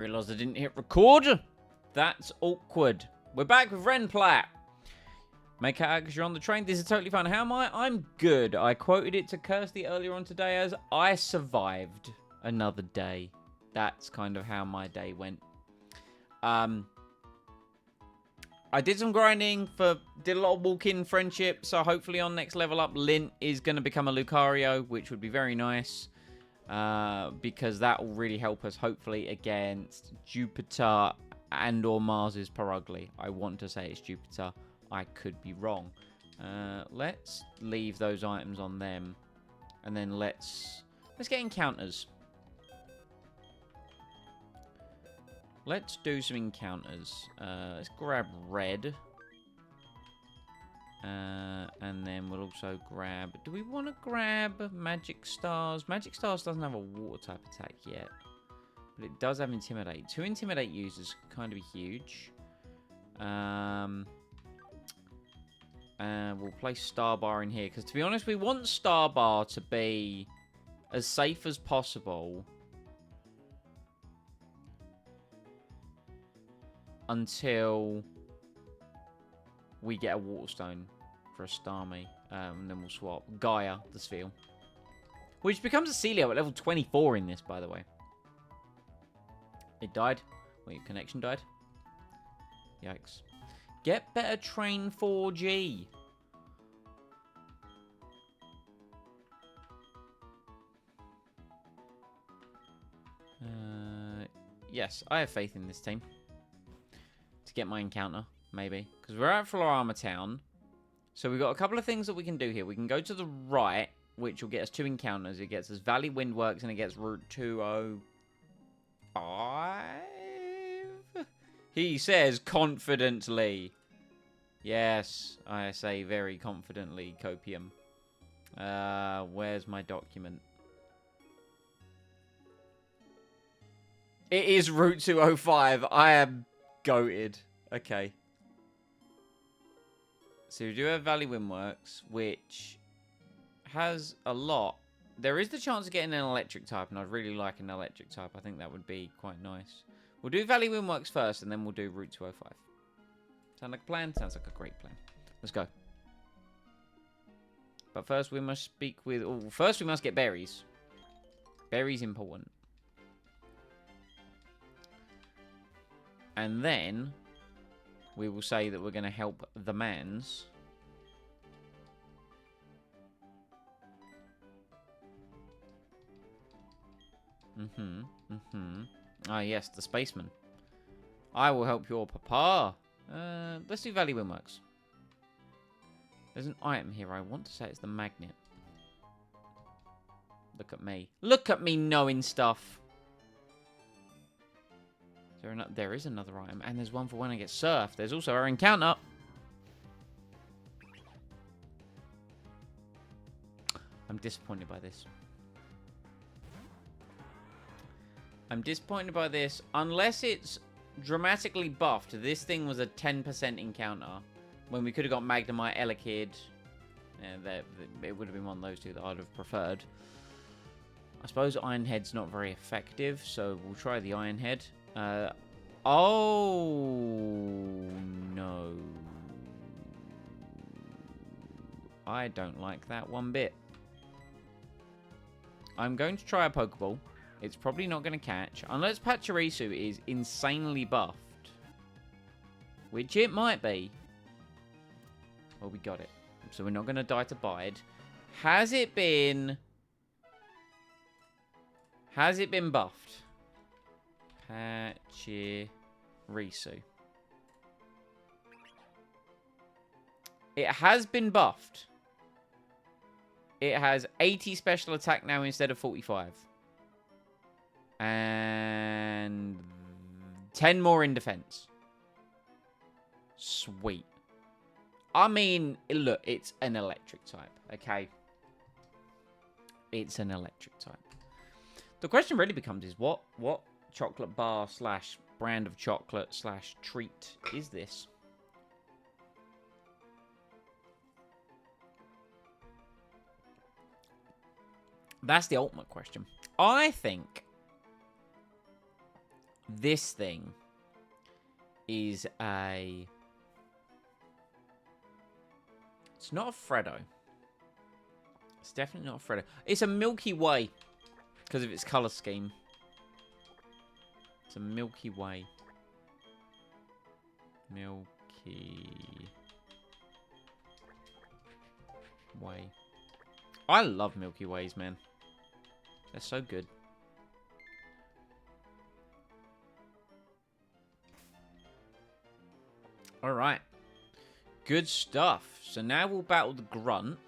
Realised I didn't hit record. That's awkward. We're back with Renplat. Make out because you're on the train. This is totally fine. How am I? I'm good. I quoted it to Kirsty earlier on today as I survived another day. That's kind of how my day went. I did some grinding did a lot of walk-in friendship. So hopefully on next level up, Lint is going to become a Lucario, which would be very nice. Because that will really help us, hopefully, against Jupiter and or Mars's Perugly. I want to say it's Jupiter. I could be wrong. Let's leave those items on them. And then let's get encounters. Let's do some encounters. Let's grab red. And then we'll also grab... Do we want to grab Magic Stars? Magic Stars doesn't have a water type attack yet. But it does have Intimidate. 2 Intimidate users kind of be huge. And we'll place Starbar in here. Because to be honest, we want Starbar to be as safe as possible. Until we get a Waterstone for a Starmie. And then we'll swap Gaia, the Sphere. Which becomes a Celio at level 24 in this, by the way. It died. Wait, your connection died? Yikes. Get better train 4G. Yes, I have faith in this team. To get my encounter. Maybe. Because we're at Florama Town. So we've got a couple of things that we can do here. We can go to the right, which will get us 2 encounters. It gets us Valley Windworks and it gets Route 205. He says confidently. Yes, I say very confidently, Copium. Where's my document? It is Route 205. I am goated. Okay. So we do have Valley Windworks, which has a lot. There is the chance of getting an electric type, and I'd really like an electric type. I think that would be quite nice. We'll do Valley Windworks first, and then we'll do Route 205. Sound like a plan? Sounds like a great plan. Let's go. But first we must speak with... Oh, first we must get berries. Berries important. And then... we will say that we're going to help the mans. Ah, yes, the spaceman. I will help your papa. Let's do Valley Windworks. There's an item here. I want to say it's the magnet. Look at me. Look at me knowing stuff. There is another item, and there's one for when I get surfed. There's also our encounter. I'm disappointed by this. I'm disappointed by this. Unless it's dramatically buffed. This thing was a 10% encounter. When we could have got Magnemite, Elekid. Yeah, it would have been one of those two that I'd have preferred. I suppose Iron Head's not very effective, so we'll try the Iron Head. Oh, no. I don't like that one bit. I'm going to try a Pokeball. It's probably not going to catch. Unless Pachirisu is insanely buffed. Which it might be. Well, we got it. So we're not going to die to Bide. Has it been buffed? Pachirisu. It has been buffed. It has 80 special attack now instead of 45. And 10 more in defense. Sweet. I mean, look, it's an electric type, okay? It's an electric type. The question really becomes is what chocolate bar / brand of chocolate / treat is this? That's the ultimate question. I think This thing is a... It's not a Freddo. It's definitely not a Freddo. It's a Milky Way because of its color scheme. It's a Milky Way. Milky Way. I love Milky Ways, man. They're so good. Alright. Good stuff. So now we'll battle the Grunt.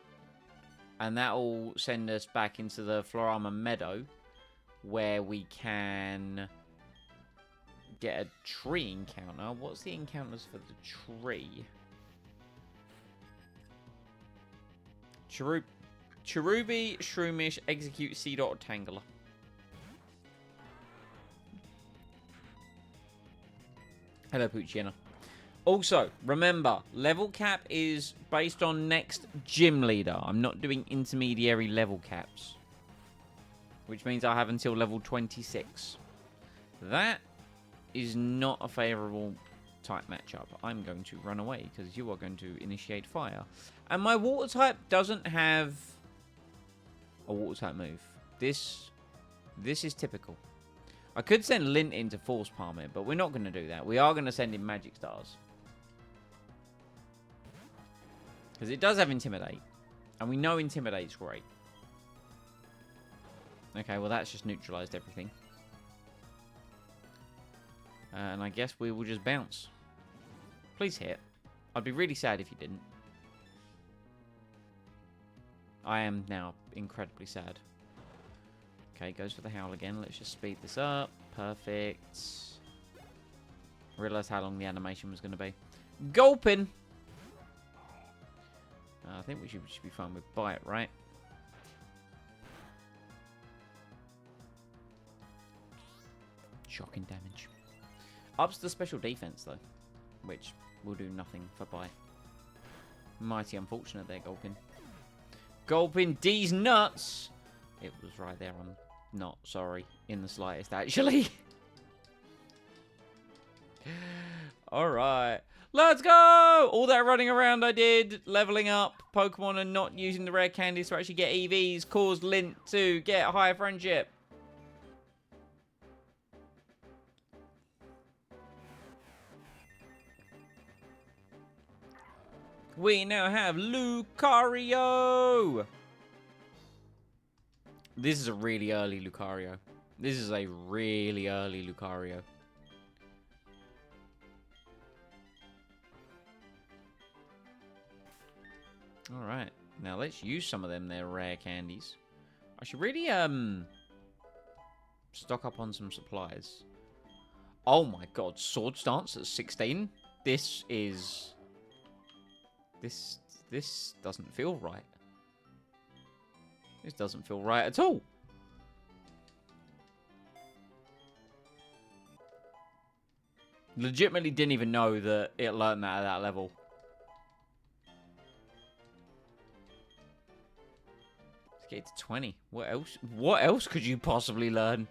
And that will send us back into the Florama Meadow. Where we can get a tree encounter. What's the encounters for the tree? Cherubi, Shroomish, Execute, Seedot, Tangler. Hello, Pucciana. Also, remember, level cap is based on next gym leader. I'm not doing intermediary level caps. Which means I have until level 26. That is not a favourable type matchup. I'm going to run away because you are going to initiate fire. And my water type doesn't have a water type move. This is typical. I could send Lint in to force palm it, but we're not going to do that. We are going to send in Magic Stars. Because it does have Intimidate. And we know Intimidate's great. Okay, well that's just neutralized everything. And I guess we will just bounce. Please hit. I'd be really sad if you didn't. I am now incredibly sad. Okay, goes for the Howl again. Let's just speed this up. Perfect. Realised how long the animation was going to be. Gulpin! I think we should be fine with Bite, right? Shocking damage. Ups the special defense, though. Which will do nothing for Bite. Mighty unfortunate there, Gulpin. Gulpin D's nuts! It was right there. I'm not sorry in the slightest, actually. Alright. Let's go! All that running around I did, leveling up Pokemon and not using the rare candies to actually get EVs, caused Lint to get higher friendship. We now have Lucario! This is a really early Lucario. This is a really early Lucario. Alright. Now let's use some of them there rare candies. I should really stock up on some supplies. Oh my god, Sword Stance at 16? This is... This doesn't feel right. This doesn't feel right at all. Legitimately didn't even know that it learned that at that level. Let's get to 20. What else? What else could you possibly learn?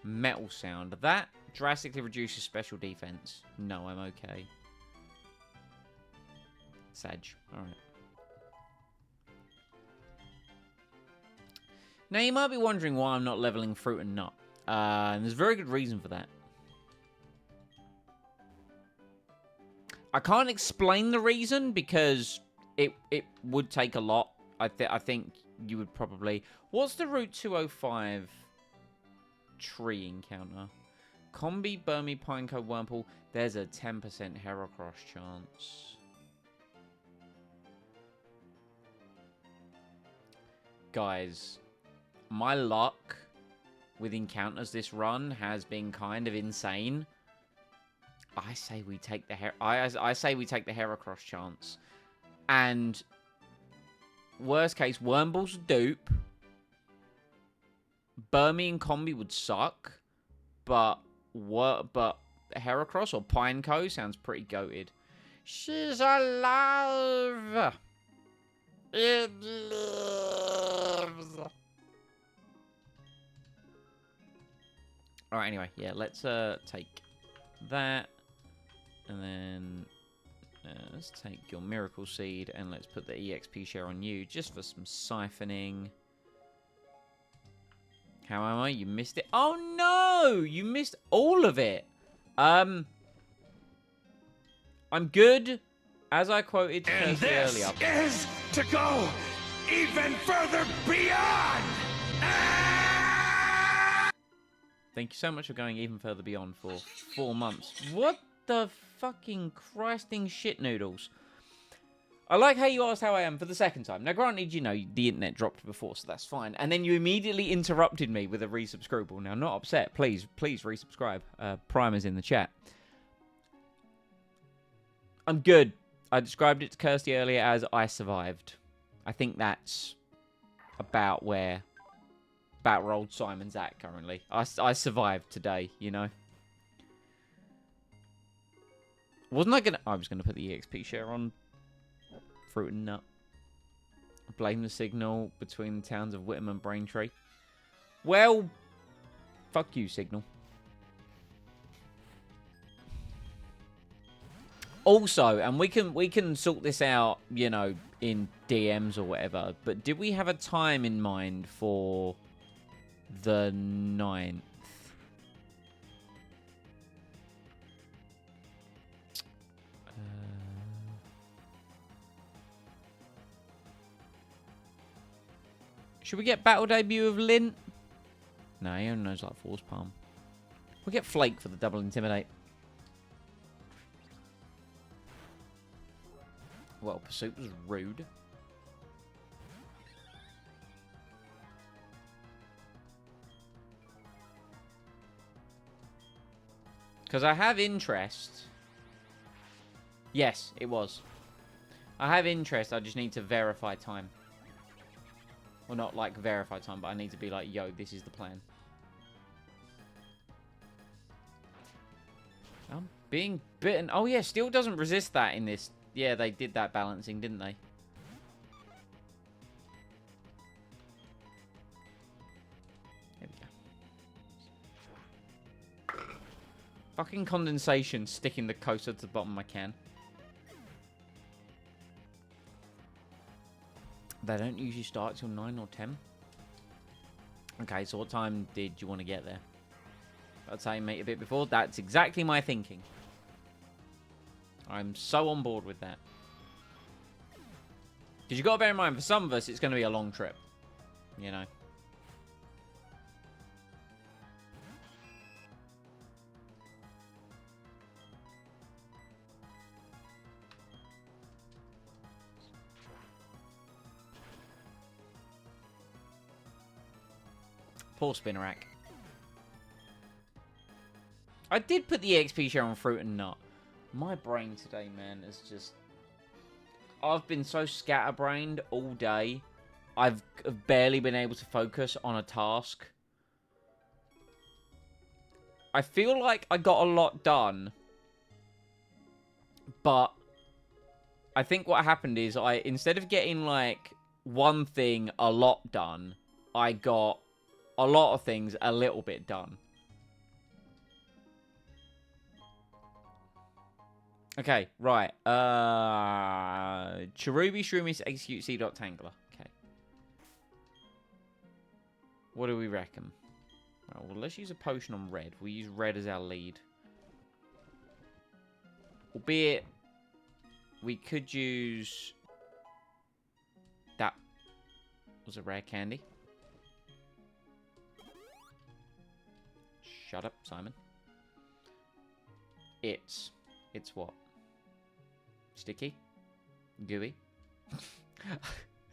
Metal Sound. That drastically reduces special defense. No, I'm okay. Sag. Alright. Now, you might be wondering why I'm not leveling Fruit and Nut. And there's a very good reason for that. I can't explain the reason because it would take a lot. I think you would probably... What's the Route 205 tree encounter? Combi, Burmy, Pineco, Wurmple. There's a 10% Heracross chance. Guys, my luck with encounters this run has been kind of insane. I say we take the I say we take the Heracross chance. And worst case, Wurmble's a dupe. Burmy and Combi would suck, but Heracross or Pineco sounds pretty goated. She's alive. It lives. Alright, anyway. Yeah, let's take that. And then let's take your Miracle Seed and let's put the EXP share on you just for some siphoning. How am I? You missed it. Oh, no! You missed all of it. I'm good. As I quoted Kirsty earlier. Is to go even further beyond. Thank you so much for going even further beyond for 4 months. What the fucking Christing shit noodles? I like how you asked how I am for the second time. Now, granted, you know, the internet dropped before, so that's fine. And then you immediately interrupted me with a resubscribable. Now, not upset. Please resubscribe. Primer's in the chat. I'm good. I described it to Kirsty earlier as I survived. I think that's about where old Simon's at currently. I survived today, you know. Wasn't I gonna... I was gonna put the EXP share on Fruit and Nut. Blame the signal between the towns of Whittam and Braintree. Well, fuck you, signal. Also, and we can sort this out, you know, in DMs or whatever, but did we have a time in mind for the 9th? Should we get battle debut of Lint? No, he only knows like Force Palm. We'll get Flake for the double intimidate. Well, Pursuit was rude. Because I have interest. Yes, it was. I have interest, I just need to verify time. Well, not like verify time, but I need to be like, yo, this is the plan. I'm being bitten. Oh, yeah, Steel doesn't resist that in this. Yeah, they did that balancing, didn't they? There we go. Fucking condensation sticking the coaster to the bottom of my can. They don't usually start till 9 or 10. Okay, so what time did you want to get there? I'd say, mate, a bit before. That's exactly my thinking. I'm so on board with that. Because you've got to bear in mind, for some of us, it's going to be a long trip. You know. Poor Spinnerack. I did put the XP share on Fruit and Nut. My brain today, man, is just... I've been so scatterbrained all day. I've barely been able to focus on a task. I feel like I got a lot done. But I think what happened is instead of getting, like, one thing a lot done, I got a lot of things a little bit done. Okay, right. Cherubi, Shroomies, Execute, C.Tangler. Okay. What do we reckon? Right, well, let's use a potion on red. We'll use red as our lead. Albeit, we could use... That was a rare candy. Shut up, Simon. It's what? Sticky? Gooey?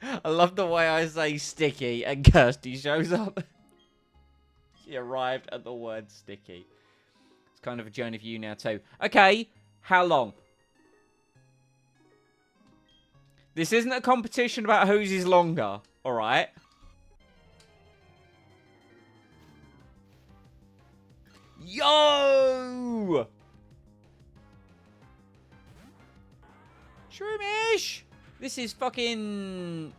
I love the way I say sticky and Kirsty shows up. She arrived at the word sticky. It's kind of a journey for you now too. Okay, how long? This isn't a competition about whose is longer, alright? Yo! Shroomish! This is fucking,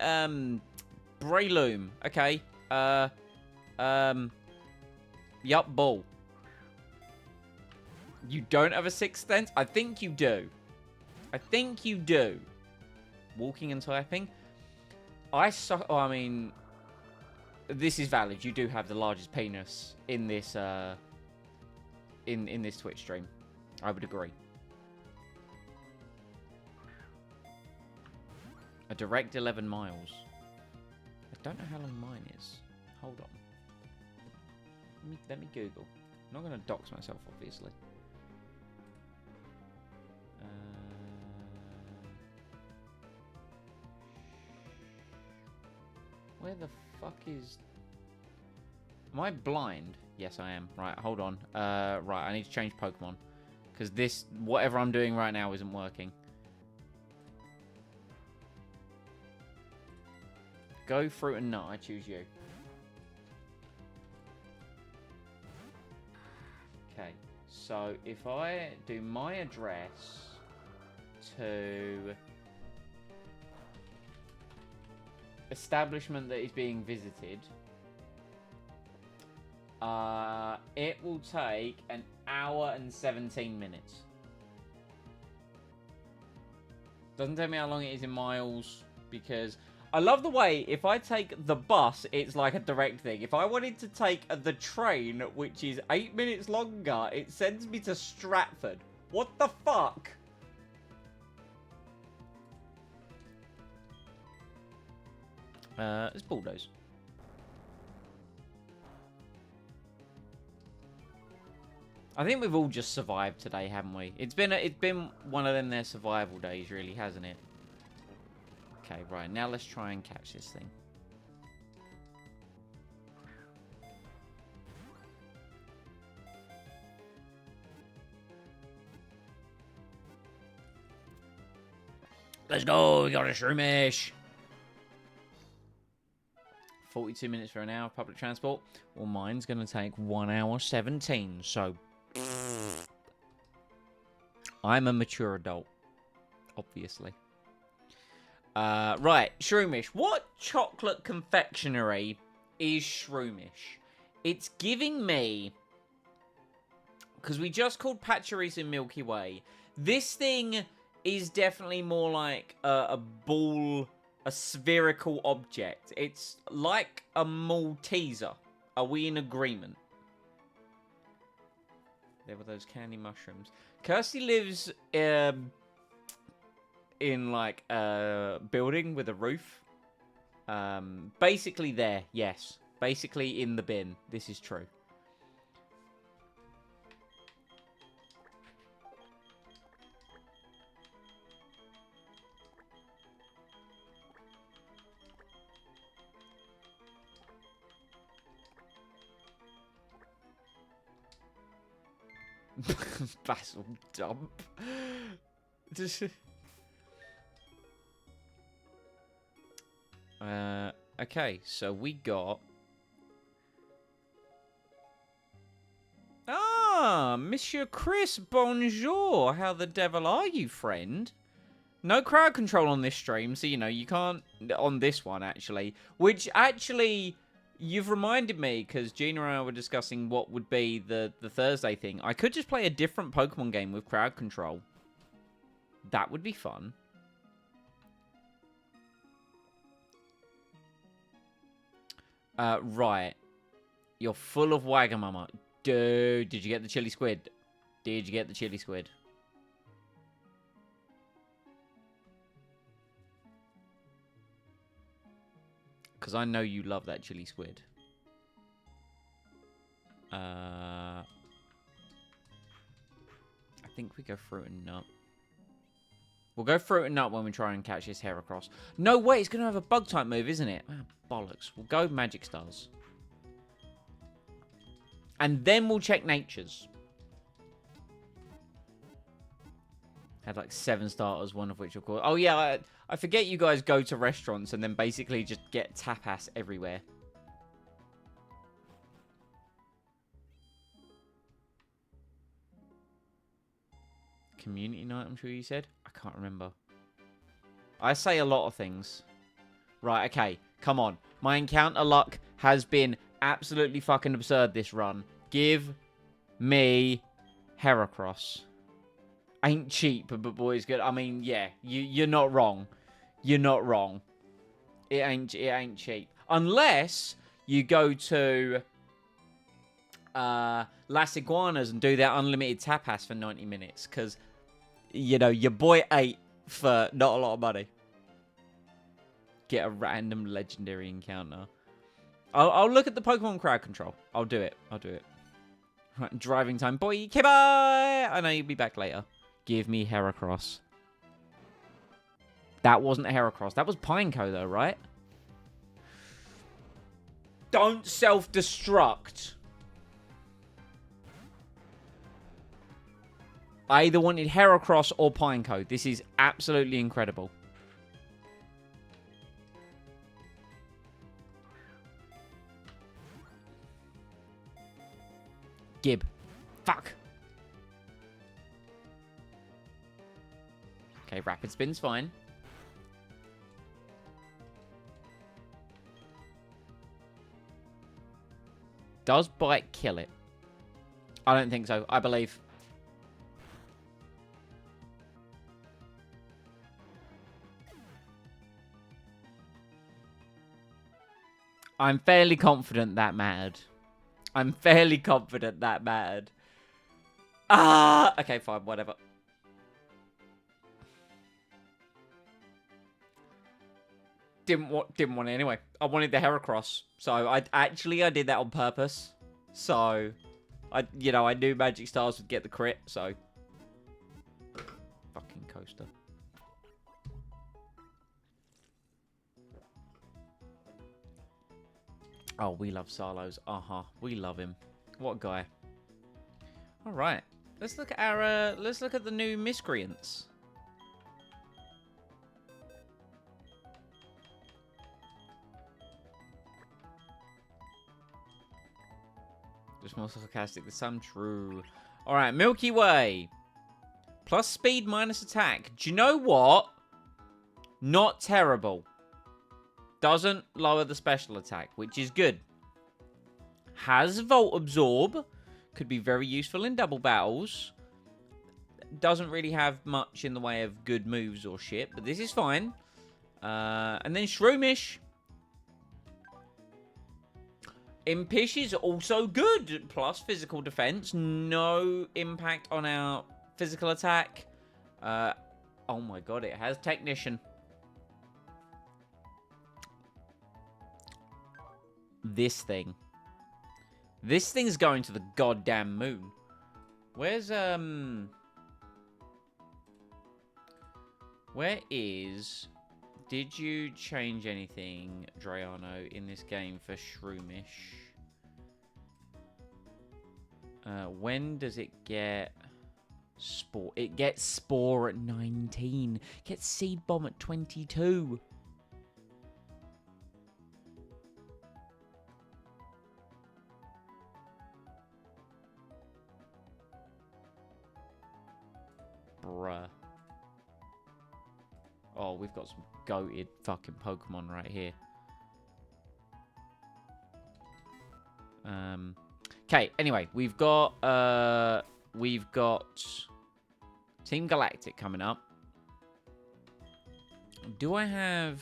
Breloom. Okay. Yup, ball. You don't have a sixth sense? I think you do. I think you do. Walking and typing. Oh, I mean, this is valid. You do have the largest penis in this in this Twitch stream. I would agree. A direct 11 miles. I don't know how long mine is. Hold on. Let me Google. I'm not going to dox myself, obviously. Where the fuck is... Am I blind? Yes, I am. Right, hold on. Right, I need to change Pokemon. Because this, whatever I'm doing right now isn't working. Go, fruit, and nut. I choose you. Okay, so if I do my address to... establishment that is being visited, it will take an hour and 17 minutes. Doesn't tell me how long it is in miles, because I love the way if I take the bus, it's like a direct thing. If I wanted to take the train, which is 8 minutes longer, it sends me to Stratford. What the fuck? Let's bulldoze. I think we've all just survived today, haven't we? It's been one of them their survival days, really, hasn't it? Okay, right, now let's try and catch this thing. Let's go, we got a shroomish. 42 minutes for an hour of public transport. Well, mine's going to take 1 hour 17, so... I'm a mature adult, obviously. Right, Shroomish. What chocolate confectionery is Shroomish? It's giving me... Because we just called Pachirisu Milky Way. This thing is definitely more like a ball... a spherical object. It's like a Malteser. Are we in agreement? There were those candy mushrooms. Kirsty lives in like a building with a roof. Basically there, yes. Basically in the bin. This is true. Basil dump. Okay, so we got... Ah, Monsieur Chris, bonjour. How the devil are you, friend? No crowd control on this stream, so, you know, you can't... On this one, actually. Which, actually... You've reminded me, because Gina and I were discussing what would be the Thursday thing. I could just play a different Pokemon game with crowd control. That would be fun. Right. You're full of Wagamama. Dude, did you get the chili squid? Did you get the chili squid? Because I know you love that chili squid. I think we go fruit and nut. We'll go fruit and nut when we try and catch this Heracross. No way, it's going to have a bug type move, isn't it? Ah, bollocks. We'll go Magic Stars. And then we'll check Natures. Had like 7 starters, one of which of course... Oh yeah, I forget you guys go to restaurants and then basically just get tapas everywhere. Community night, I'm sure you said? I can't remember. I say a lot of things. Right, okay. Come on. My encounter luck has been absolutely fucking absurd this run. Give me Heracross. Ain't cheap, but boy, it's good. I mean, yeah, you're not wrong. You're not wrong. It ain't cheap. Unless you go to Las Iguanas and do that unlimited tapas for 90 minutes. Because, you know, your boy ate for not a lot of money. Get a random legendary encounter. I'll look at the Pokemon crowd control. I'll do it. Right, driving time. Boy, okay, bye! I know you'll be back later. Give me Heracross. That wasn't Heracross. That was Pineco, though, right? Don't self-destruct. I either wanted Heracross or Pineco. This is absolutely incredible. Gib. Fuck. Okay, Rapid Spin's fine. Does Bite kill it? I don't think so. I believe. I'm fairly confident that mattered. I'm fairly confident that mattered. Ah! Okay, fine, whatever. Didn't want it anyway. I wanted the Heracross. So I did that on purpose. So I knew Magic Stars would get the crit, so fucking coaster. Oh, we love Salos. We love him. What a guy. All right. Let's look at the new miscreants. Just more sarcastic than some. True. All right, Milky Way. Plus speed, minus attack. Do you know what? Not terrible. Doesn't lower the special attack, which is good. Has Volt Absorb. Could be very useful in double battles. Doesn't really have much in the way of good moves or shit, but this is fine. And then Shroomish. Impish is also good. Plus physical defense. No impact on our physical attack. Oh my god, it has Technician. This thing's going to the goddamn moon. Where is... Did you change anything, Drayano, in this game for Shroomish? When does it get Spore? It gets Spore at 19. Gets Seed Bomb at 22. Bruh. Oh, we've got some goated fucking Pokemon right here. Okay, anyway, we've got Team Galactic coming up. Do I have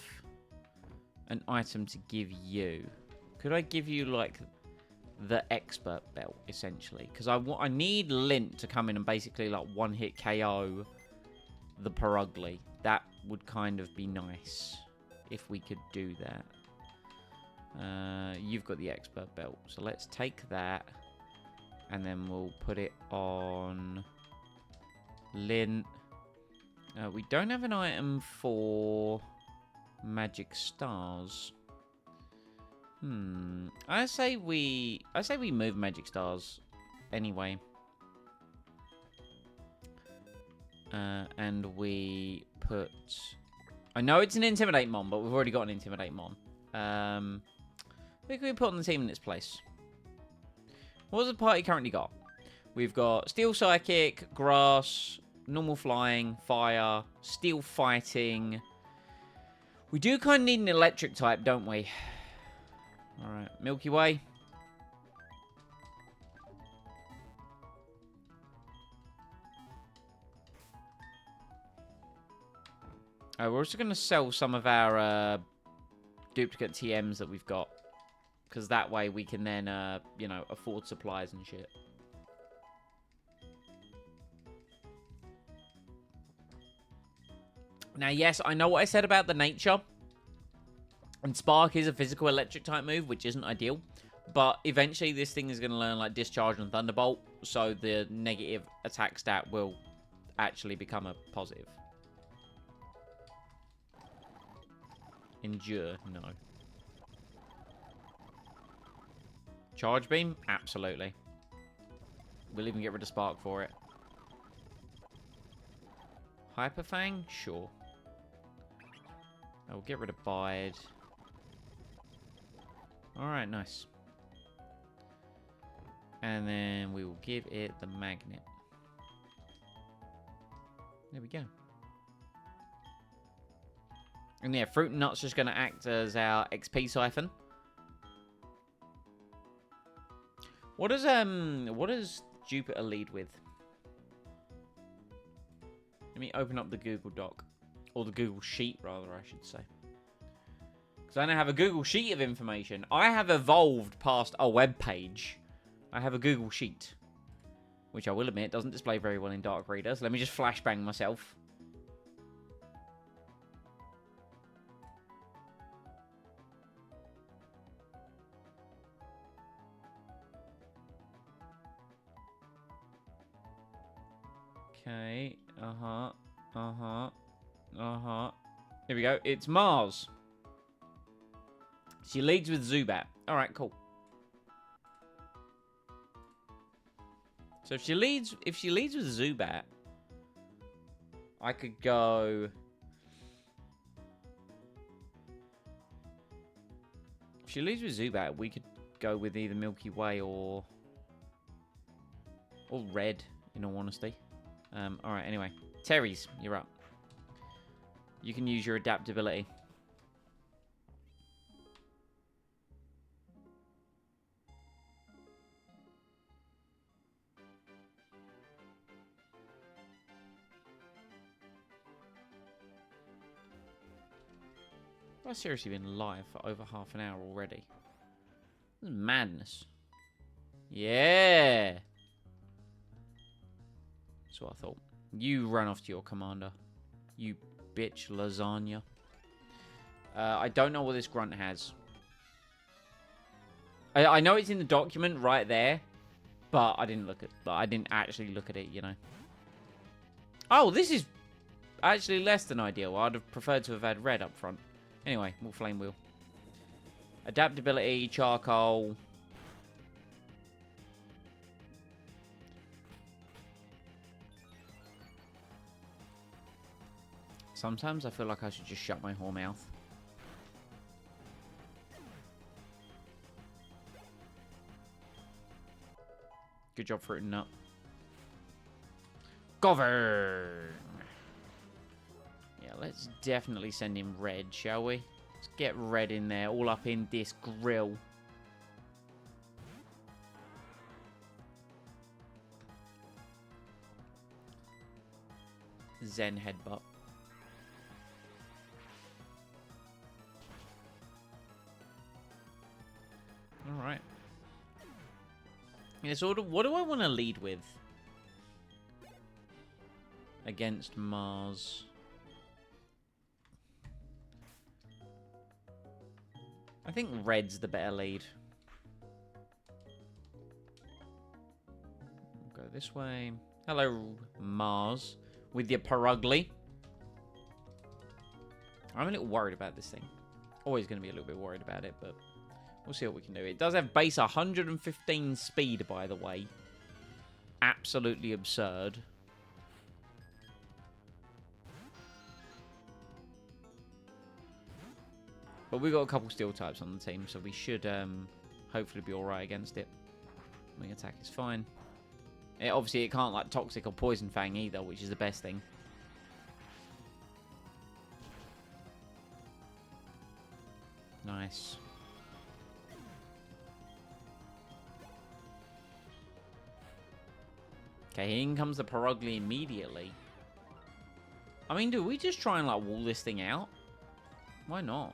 an item to give you? Could I give you like the expert belt essentially? Because I need Lint to come in and basically like one hit KO the Perugly. That would kind of be nice if we could do that. You've got the expert belt, so let's take that and then we'll put it on Lint. We don't have an item for Magic Stars. I say we move Magic Stars anyway. And we put... I know it's an Intimidate Mon, but we've already got an Intimidate Mon. Who can we put on the team in its place? What does the party currently got? We've got Steel Psychic, Grass, Normal Flying, Fire, Steel Fighting. We do kind of need an Electric type, don't we? Alright, Milky Way. We're also going to sell some of our duplicate TMs that we've got. Because that way we can then, you know, afford supplies and shit. Now, yes, I know what I said about the nature. And Spark is a physical electric type move, which isn't ideal. But eventually this thing is going to learn, like, Discharge and Thunderbolt. So the negative attack stat will actually become a positive. Endure? No. Charge Beam? Absolutely. We'll even get rid of Spark for it. Hyper Fang? Sure. I'll get rid of Bide. Alright, nice. And then we will give it the Magnet. There we go. And yeah, Fruit and Nut's just going to act as our XP siphon. What does Jupiter lead with? Let me open up the Google Doc. Or the Google Sheet, rather, I should say. Because I now have a Google Sheet of information. I have evolved past a web page. I have a Google Sheet. Which I will admit doesn't display very well in Dark Reader. So let me just flashbang myself. Okay. Here we go. It's Mars. She leads with Zubat. Alright, cool. So if she leads with Zubat, I could go. If she leads with Zubat, we could go with either Milky Way or Red, in all honesty. Alright, anyway. Terry's, you're up. You can use your adaptability. I've seriously been live for over half an hour already. This is madness. Yeah! That's what I thought. You run off to your commander. You bitch lasagna. I don't know what this grunt has. I know it's in the document right there, but I didn't actually look at it, you know. Oh, this is actually less than ideal. I'd have preferred to have had red up front. Anyway, we'll Flame Wheel. Adaptability, charcoal. Sometimes I feel like I should just shut my whore mouth. Good job, Fruit and Nut. Govern! Yeah, let's definitely send him red, shall we? Let's get red in there, all up in this grill. Zen Headbutt. Alright. Yeah, so what do I want to lead with? Against Mars. I think red's the better lead. We'll go this way. Hello, Mars. With your Perugly. I'm a little worried about this thing. Always going to be a little bit worried about it, but we'll see what we can do. It does have base 115 speed, by the way. Absolutely absurd. But we've got a couple steel types on the team, so we should hopefully be alright against it. Wing attack is fine. Obviously, it can't like Toxic or Poison Fang either, which is the best thing. Nice. Okay, in comes the Perugly immediately. I mean, do we just try and, like, wall this thing out? Why not?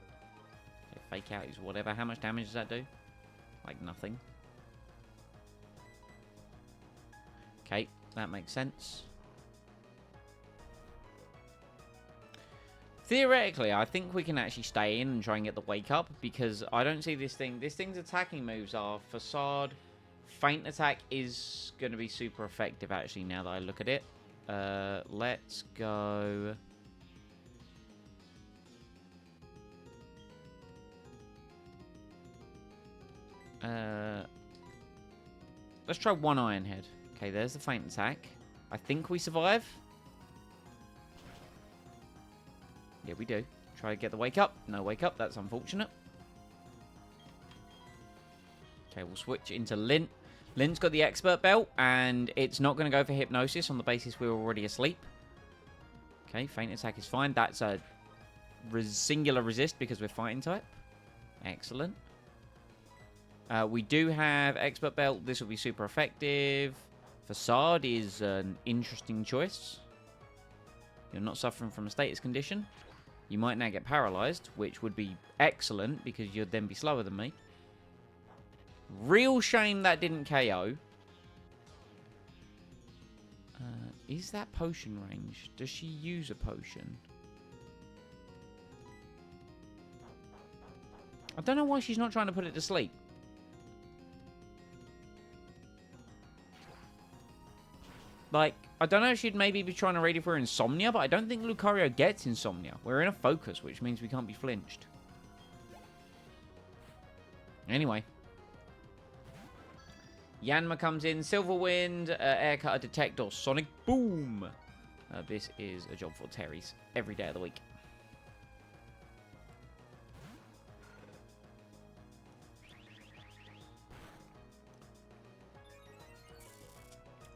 Okay, fake out is whatever. How much damage does that do? Like, nothing. Okay, that makes sense. Theoretically, I think we can actually stay in and try and get the wake up, because I don't see this thing. This thing's attacking moves are Facade. Feint attack is going to be super effective, actually, now that I look at it. Let's go... let's try one Iron Head. Okay, there's the feint attack. I think we survive. Yeah, we do. Try to get the wake up. No wake up. That's unfortunate. Okay, we'll switch into Lint. Lint's got the expert belt, and it's not going to go for hypnosis on the basis we're already asleep. Okay, feint attack is fine. That's a singular resist because we're fighting type. Excellent. We do have expert belt. This will be super effective. Facade is an interesting choice. You're not suffering from a status condition. You might now get paralyzed, which would be excellent because you'd then be slower than me. Real shame that didn't KO. Is that potion range? Does she use a potion? I don't know why she's not trying to put it to sleep. Like, I don't know if she'd maybe be trying to ready for insomnia, but I don't think Lucario gets insomnia. We're in a focus, which means we can't be flinched. Anyway. Yanma comes in. Silver Wind, Air Cutter, Detect, or Sonic Boom. This is a job for Terry's every day of the week.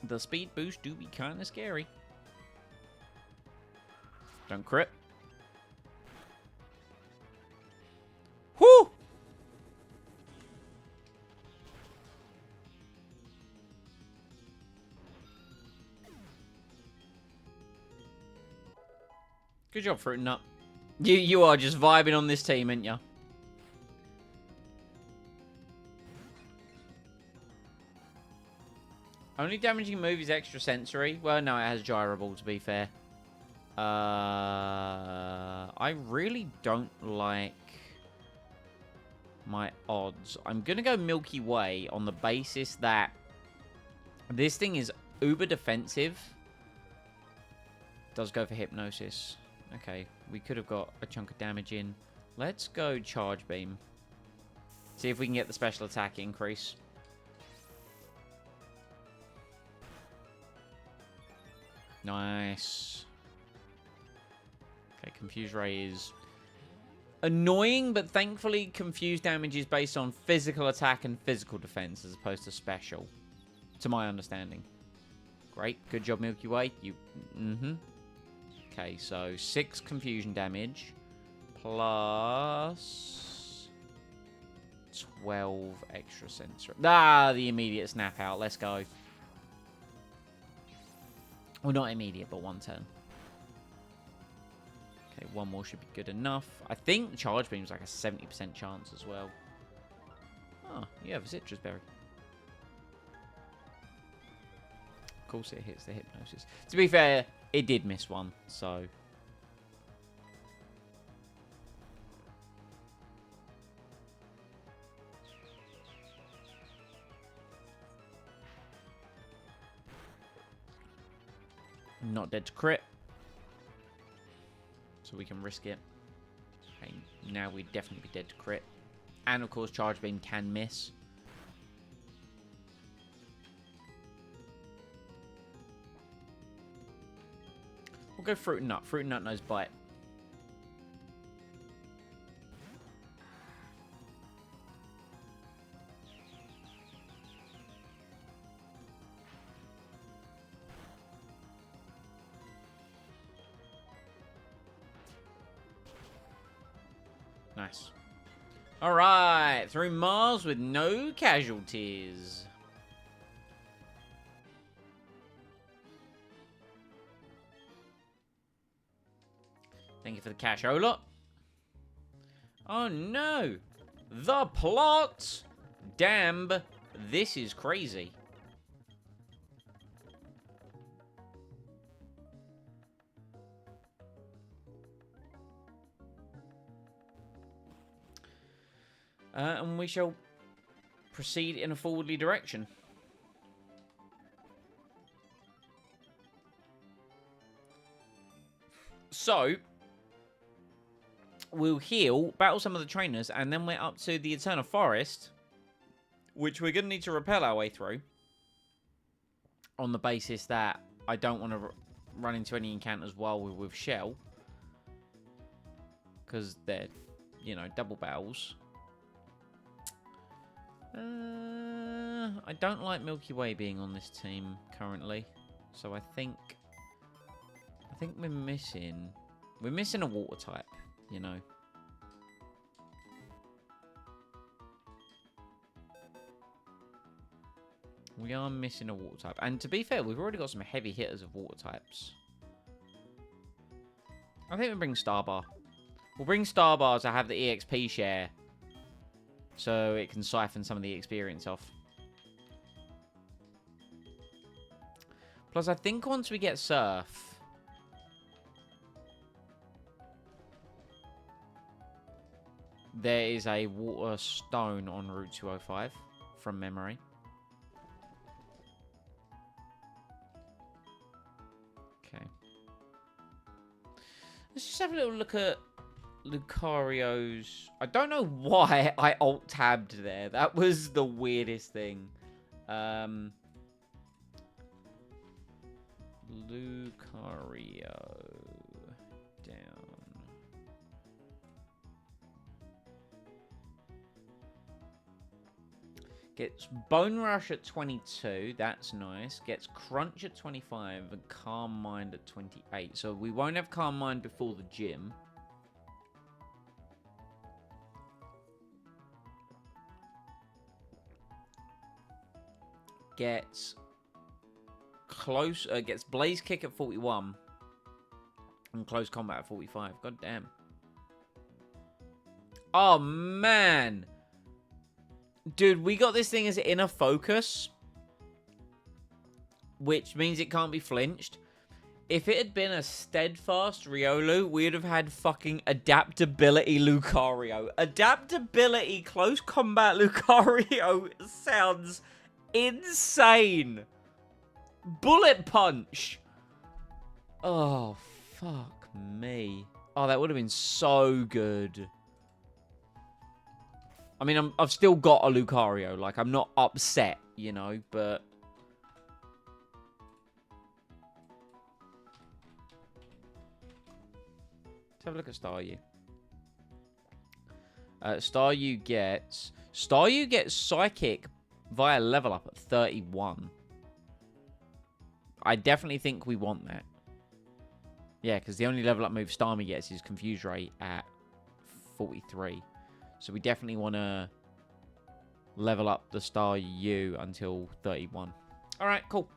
The speed boost do be kind of scary. Don't crit. Whoo! Good job, Fruit Nut. You are just vibing on this team, ain't ya? Only damaging move is extrasensory. Well, no, it has gyrable, to be fair. I really don't like my odds. I'm going to go Milky Way on the basis that this thing is uber defensive. Does go for Hypnosis. Okay, we could have got a chunk of damage in. Let's go Charge Beam. See if we can get the special attack increase. Nice. Okay, Confuse Ray is annoying, but thankfully Confuse damage is based on physical attack and physical defense as opposed to special, to my understanding. Great. Good job, Milky Way. You... Okay, so 6 confusion damage plus 12 extra sensory. Ah, the immediate snap out. Let's go. Well, not immediate, but one turn. Okay, one more should be good enough. I think Charge Beam's like a 70% chance as well. Oh, you have a Citrus Berry. Of course it hits the Hypnosis. To be fair, it did miss one, so... Not dead to crit. So we can risk it. Okay, now we'd definitely be dead to crit. And of course, Charge Beam can miss. We'll go Fruit and Nut. Fruit and Nut knows Bite. Nice. Alright, through Mars with no casualties. Thank you for the cash, Ola. Oh, no. The plot. Damn. This is crazy. And we shall proceed in a forwardly direction. So, we'll heal, battle some of the trainers, and then we're up to the Eternal Forest, which we're going to need to rappel our way through on the basis that I don't want to run into any encounters while we're with Shell, because they're, you know, double battles. I don't like Milky Way being on this team currently, so I think we're missing a water type, you know. We are missing a water type, and to be fair, we've already got some heavy hitters of water types. I think we'll bring Starbar. We'll bring Starbar to have the EXP share, so it can siphon some of the experience off. Plus, I think once we get Surf, there is a water stone on Route 205 from memory. Okay. Let's just have a little look at Lucario's... I don't know why I alt-tabbed there. That was the weirdest thing. Lucario... down. Gets Bone Rush at 22. That's nice. Gets Crunch at 25 and Calm Mind at 28. So we won't have Calm Mind before the gym. Gets gets Blaze Kick at 41 and Close Combat at 45. God damn. Oh man, dude, we got this thing as inner focus, which means it can't be flinched. If it had been a steadfast Riolu, we'd have had fucking adaptability Lucario. Adaptability close combat Lucario sounds insane. Bullet punch. Oh, fuck me. Oh, that would have been so good. I mean, I've still got a Lucario. Like, I'm not upset, you know, but... Let's have a look at Staryu. Staryu gets Psychic via level up at 31. I definitely think we want that. Yeah, because the only level up move Starmie gets is Confuse Ray at 43. So we definitely want to level up the Staryu until 31. All right, cool.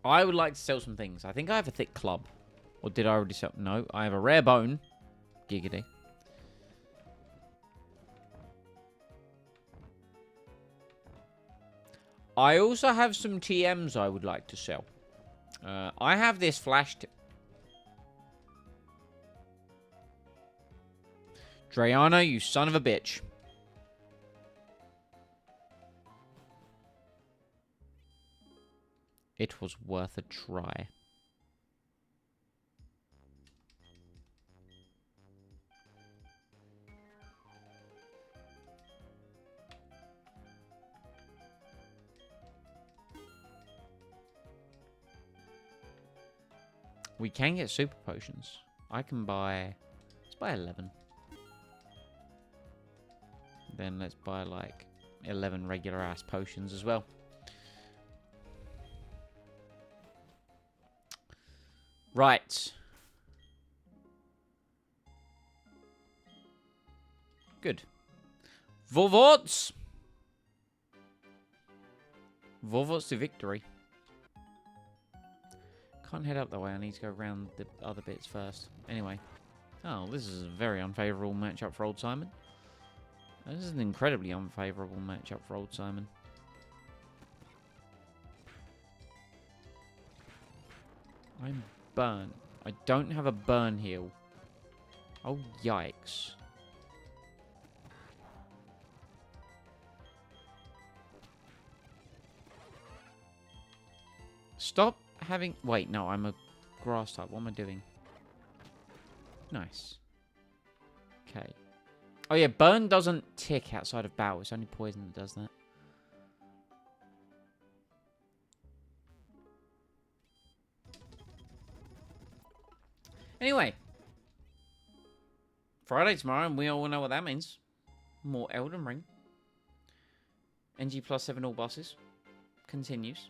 I would like to sell some things. I think I have a thick club. Or did I already sell? No, I have a rare bone. Giggity. I also have some TMs I would like to sell. I have this flash... Drayano, you son of a bitch. It was worth a try. We can get super potions. I can buy... Let's buy 11. Then let's buy, like, 11 regular-ass potions as well. Right. Good. Vorvots! Vorvots to victory. Can't head up that way. I need to go around the other bits first. Anyway. Oh, this is a very unfavourable matchup for Old Simon. This is an incredibly unfavourable matchup for Old Simon. I'm burnt. I don't have a burn heal. Oh, yikes. Stop having... Wait, no, I'm a grass type. What am I doing? Nice. Okay. Oh, yeah, burn doesn't tick outside of battle. It's only poison that does that. Anyway. Friday tomorrow, and we all know what that means. More Elden Ring. NG plus 7 all bosses. Continues.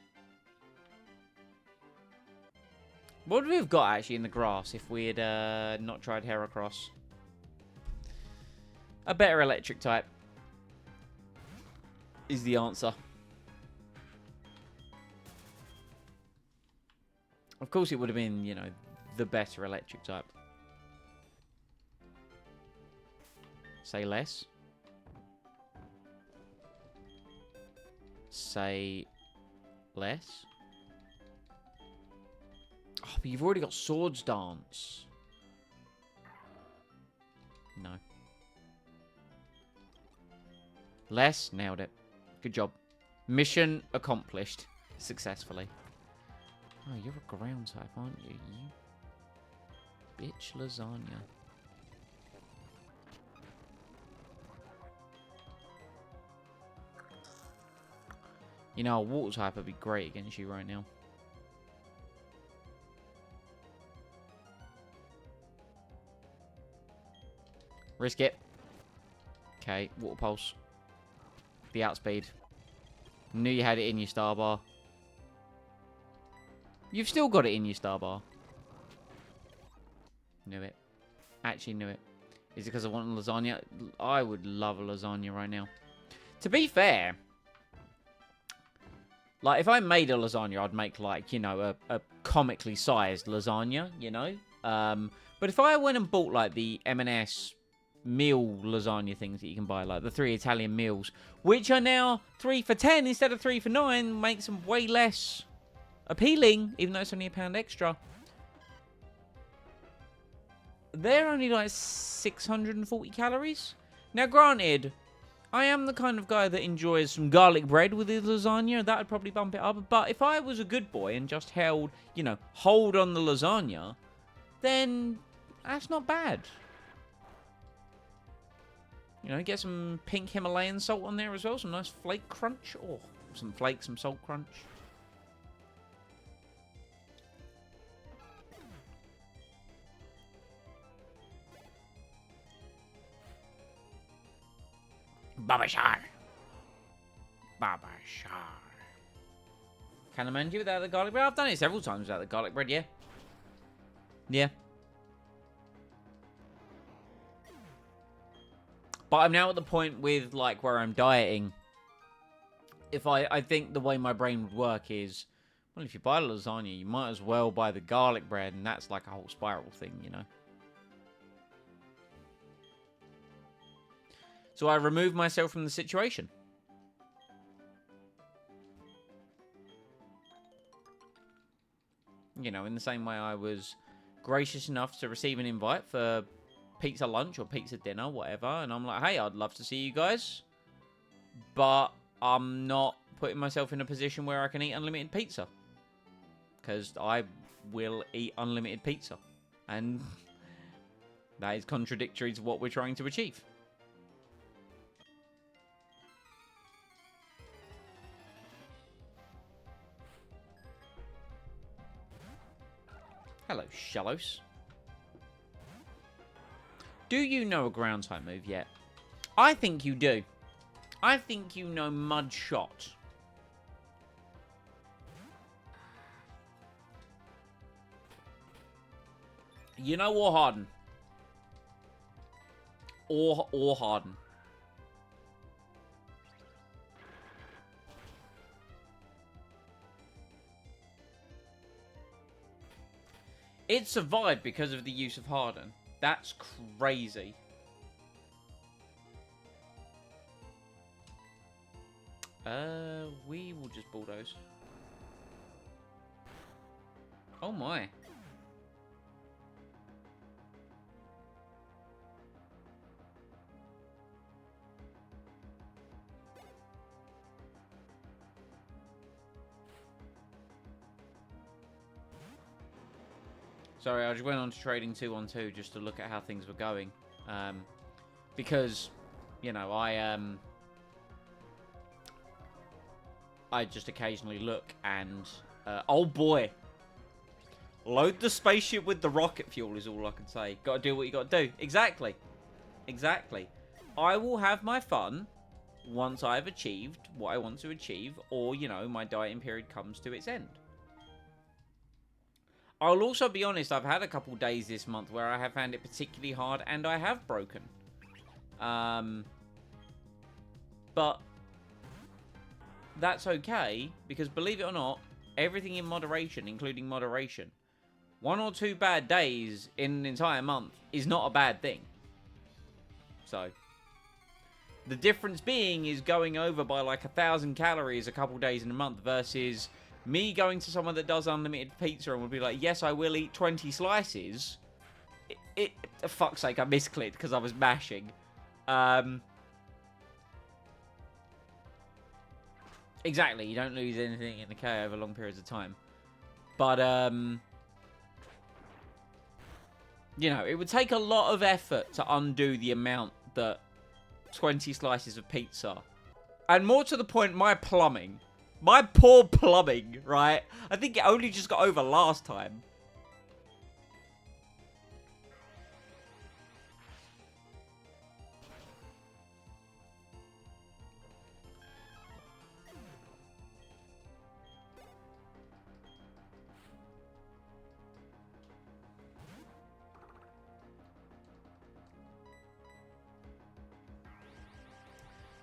What would we have got, actually, in the grass if we had not tried Heracross? A better electric type is the answer. Of course, it would have been, you know, the better electric type. Say less. Say less. Oh, but you've already got Swords Dance. No. Less. Nailed it. Good job. Mission accomplished. Successfully. Oh, you're a ground type, aren't you? You bitch lasagna. You know, a water type would be great against you right now. Risk it. Okay, water pulse. The outspeed. Knew you had it in your star bar. You've still got it in your star bar. Knew it. Actually knew it. Is it because I want lasagna? I would love a lasagna right now. To be fair, like, if I made a lasagna, I'd make, like, you know, a comically sized lasagna, you know? But if I went and bought, like, the M&S meal lasagna things that you can buy, like the 3 Italian meals, which are now 3 for 10 instead of 3 for 9, makes them way less appealing, even though it's only £1 extra. They're only like 640 calories. Now, granted, I am the kind of guy that enjoys some garlic bread with his lasagna. That would probably bump it up. But if I was a good boy and just held, you know, hold on the lasagna, then that's not bad. You know, get some pink Himalayan salt on there as well. Some nice flake crunch. Oh, some flake, some salt crunch. Babashar. Babashar. Can I mend you without the garlic bread? I've done it several times without the garlic bread, yeah. Yeah. But I'm now at the point with, like, where I'm dieting. If I think the way my brain would work is, well, if you buy lasagna, you might as well buy the garlic bread, and that's like a whole spiral thing, you know. So I remove myself from the situation. You know, in the same way I was gracious enough to receive an invite for pizza lunch or pizza dinner, whatever. And I'm like, hey, I'd love to see you guys. But I'm not putting myself in a position where I can eat unlimited pizza. Because I will eat unlimited pizza. And that is contradictory to what we're trying to achieve. Hello, Shallows. Do you know a ground type move yet? I think you do. I think you know Mud Shot. You know War Harden. Or Harden. It survived because of the use of Harden. That's crazy. We will just bulldoze. Oh my. Sorry, I just went on to trading 2-on-2 just to look at how things were going. Because, you know, I just occasionally look and... oh boy! Load the spaceship with the rocket fuel is all I can say. Gotta do what you gotta do. Exactly. Exactly. I will have my fun once I've achieved what I want to achieve, or, you know, my dieting period comes to its end. I'll also be honest, I've had a couple days this month where I have found it particularly hard and I have broken. But that's okay, because believe it or not, everything in moderation, including moderation. 1 or 2 bad days in an entire month is not a bad thing. So, the difference being is going over by like 1,000 calories a couple days in a month versus me going to someone that does unlimited pizza and would be like, yes, I will eat 20 slices. For fuck's sake, I misclicked because I was mashing. Exactly, you don't lose anything in the K over long periods of time. But, you know, it would take a lot of effort to undo the amount that 20 slices of pizza. And more to the point, my plumbing. My poor plumbing, right? I think it only just got over last time.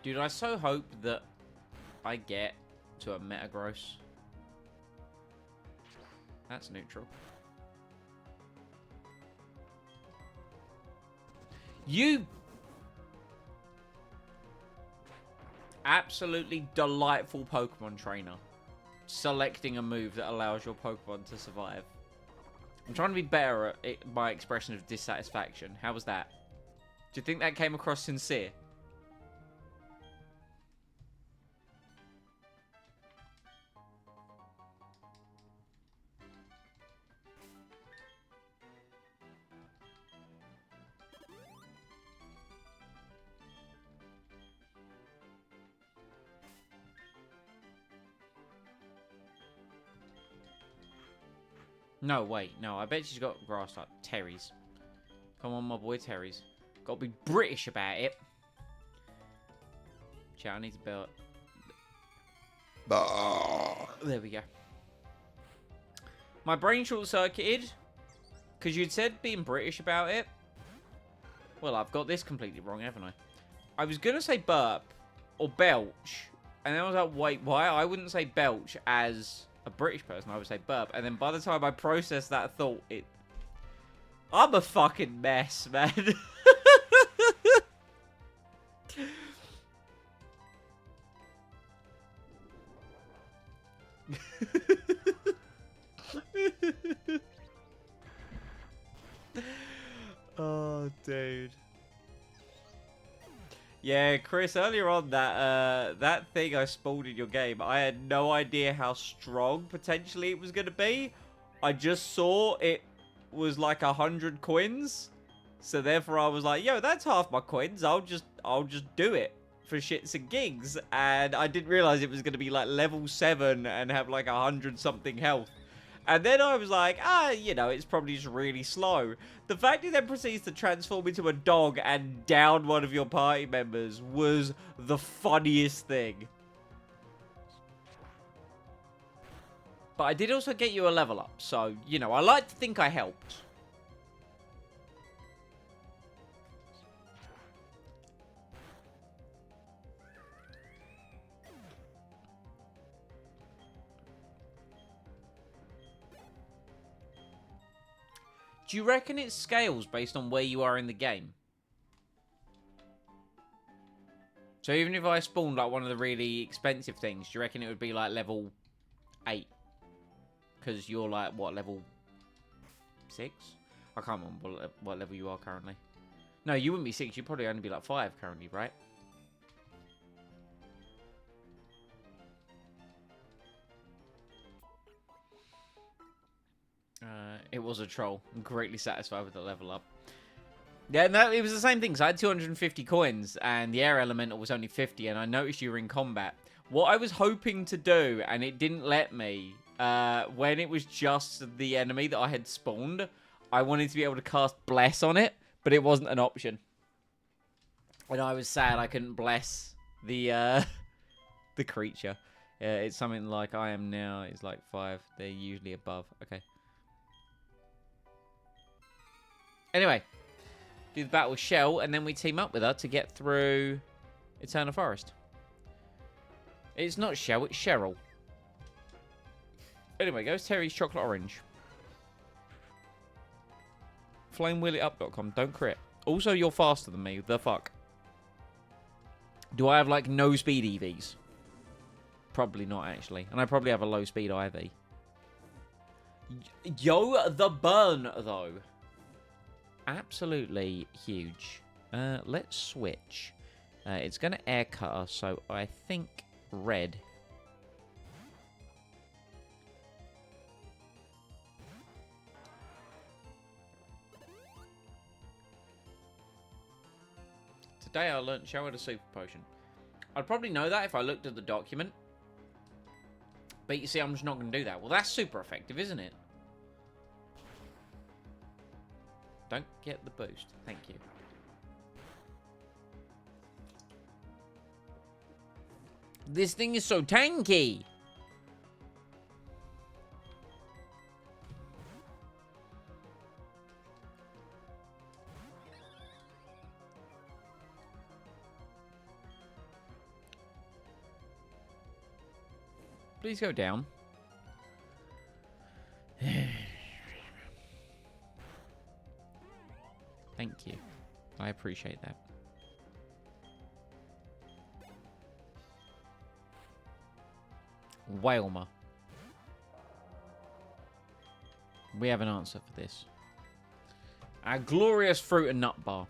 Dude, I so hope that I get to a Metagross. That's neutral. You absolutely delightful Pokemon trainer. Selecting a move that allows your Pokemon to survive. I'm trying to be better at my expression of dissatisfaction. How was that? Do you think that came across sincere? No, wait. No, I bet she's got grass type. Terry's. Come on, my boy Terry's. Gotta be British about it. Chat, I need to build... There we go. My brain short-circuited. Because you'd said being British about it. Well, I've got this completely wrong, haven't I? I was going to say burp. Or belch. And then I was like, wait, why? I wouldn't say belch as... a British person, I would say burp. And then by the time I processed that thought, I'm a fucking mess, man. Oh, dude. Yeah, Chris, earlier on that thing I spawned in your game, I had no idea how strong potentially it was going to be. I just saw it was like 100 coins. So therefore I was like, yo, that's half my coins. I'll just do it for shits and gigs. And I didn't realize it was going to be like level 7 and have like 100 something health. And then I was like, you know, it's probably just really slow. The fact it then proceeds to transform into a dog and down one of your party members was the funniest thing. But I did also get you a level up, so, you know, I like to think I helped. Do you reckon it scales based on where you are in the game? So even if I spawned like one of the really expensive things, do you reckon it would be like level 8? Because you're like, what, level 6? I can't remember what level you are currently. No, you wouldn't be 6. You'd probably only be like 5 currently, right? It was a troll. I'm greatly satisfied with the level up. Yeah, no, it was the same thing. So I had 250 coins, and the air elemental was only 50, and I noticed you were in combat. What I was hoping to do, and it didn't let me, when it was just the enemy that I had spawned, I wanted to be able to cast Bless on it, but it wasn't an option. And I was sad I couldn't bless the the creature. It's something like I am now. It's like 5. They're usually above. Okay. Anyway, do the battle with Shell, and then we team up with her to get through Eternal Forest. It's not Shell, it's Cheryl. Anyway, goes Terry's Chocolate Orange. FlameWheelItUp.com. Don't crit. Also, you're faster than me. The fuck? Do I have, like, no speed EVs? Probably not, actually. And I probably have a low speed IV. Yo, the burn, though. Absolutely huge. Let's switch. It's going to air cut us, so I think red. Today I learned shower the super potion. I'd probably know that if I looked at the document. But you see, I'm just not going to do that. Well, that's super effective, isn't it? Don't get the boost. Thank you. This thing is so tanky. Please go down. Thank you. I appreciate that. Whalmer. We have an answer for this. Our glorious fruit and nut bar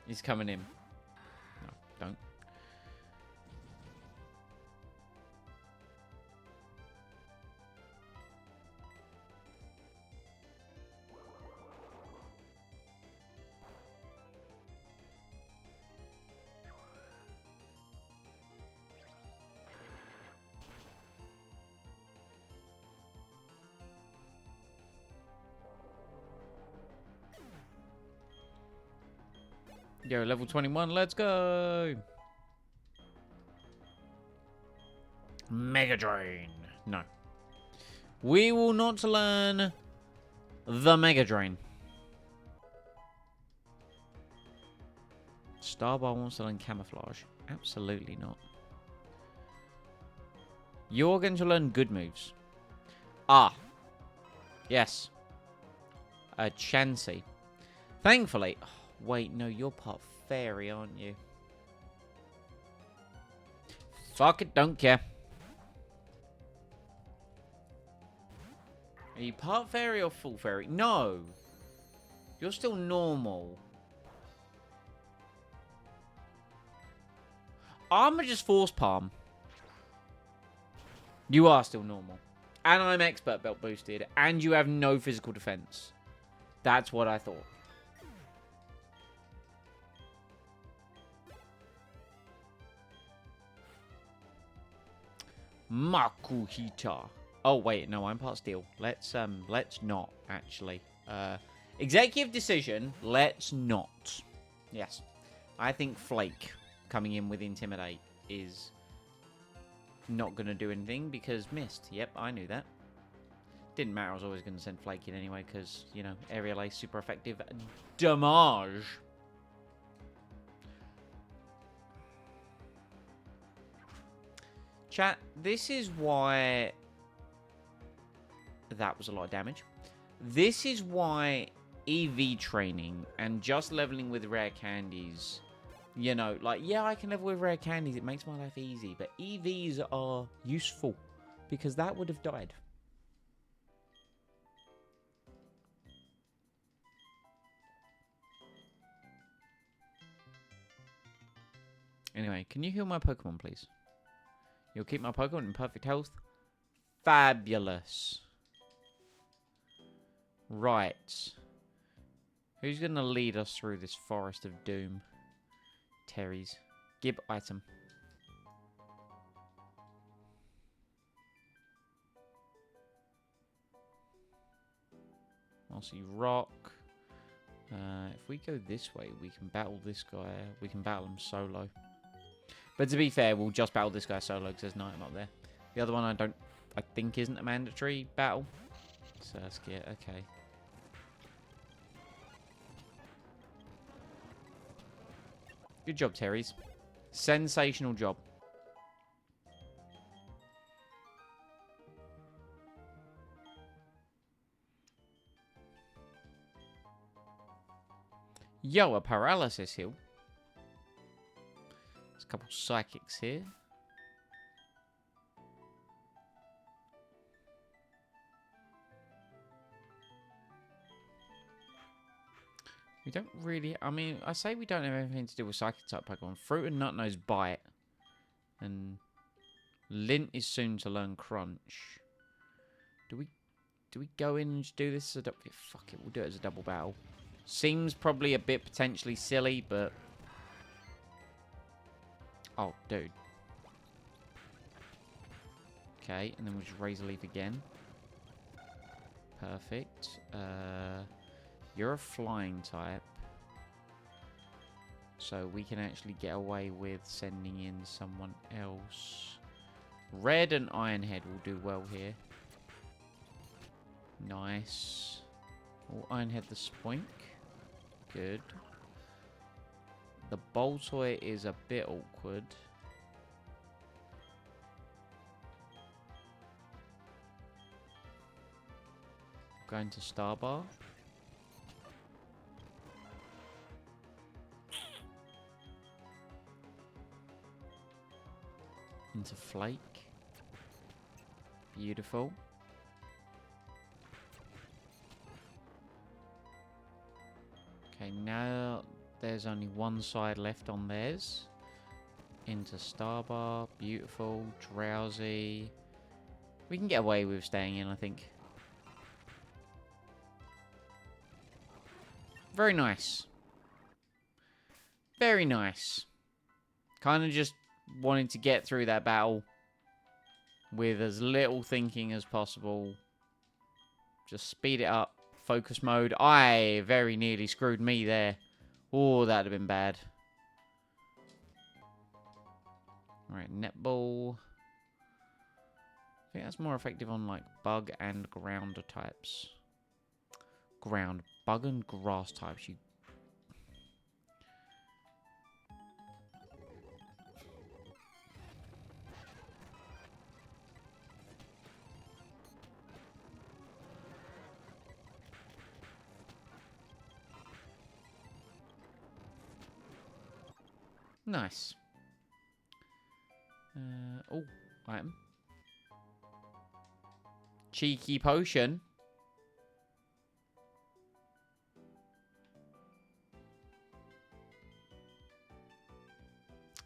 is coming in. No, don't. Yo, level 21, let's go! Mega Drain. No. We will not learn the Mega Drain. Starbar wants to learn Camouflage. Absolutely not. You're going to learn good moves. Ah. Yes. A Chansey. Thankfully... Oh, wait, no, you're part fairy, aren't you? Fuck it, don't care. Are you part fairy or full fairy? No. You're still normal. I'm just force palm. You are still normal. And I'm expert belt boosted. And you have no physical defense. That's what I thought. Makuhita. Oh wait, no, I'm part steel. Let's not actually. Executive decision. Let's not. Yes, I think Flake coming in with Intimidate is not going to do anything because missed. Yep, I knew that. Didn't matter. I was always going to send Flake in anyway because, you know, Aerial Ace super effective damage. Chat, this is why that was a lot of damage. This is why EV training and just leveling with rare candies, you know, like, yeah, I can level with rare candies. It makes my life easy. But EVs are useful because that would have died. Anyway, can you heal my Pokemon, please? You'll keep my Pokemon in perfect health? Fabulous. Right. Who's going to lead us through this forest of doom? Terry's. Gib item. Mossy Rock. If we go this way, we can battle this guy. We can battle him solo. But to be fair, we'll just battle this guy solo because there's nothing up there. The other one I think isn't a mandatory battle. So let's get, okay. Good job, Terry's. Sensational job. Yo, a paralysis heal. There's a couple psychics here. We don't really... I mean, I say we don't have anything to do with psychic type Pokemon. Fruit and Nut-Nose bite. And Lint is soon to learn Crunch. Do we go in and just do this as a... Fuck it, we'll do it as a double battle. Seems probably a bit potentially silly, but... Oh, dude. Okay, and then we'll just Razor Leaf again. Perfect. You're a flying type. So we can actually get away with sending in someone else. Red and Ironhead will do well here. Nice. Oh, Ironhead the Spoink. Good. The Boltoy is a bit awkward. Going to Starbar. Into Flake. Beautiful. Okay, now there's only one side left on theirs. Into Starbar. Beautiful. Drowsy. We can get away with staying in, I think. Very nice. Very nice. Kind of just wanting to get through that battle with as little thinking as possible. Just speed it up. Focus mode. I very nearly screwed me there. Oh, that'd have been bad. Alright, Netball. I think that's more effective on like bug and grounder types. Ground. Bug and grass types. You. Nice. Oh, item. Cheeky potion.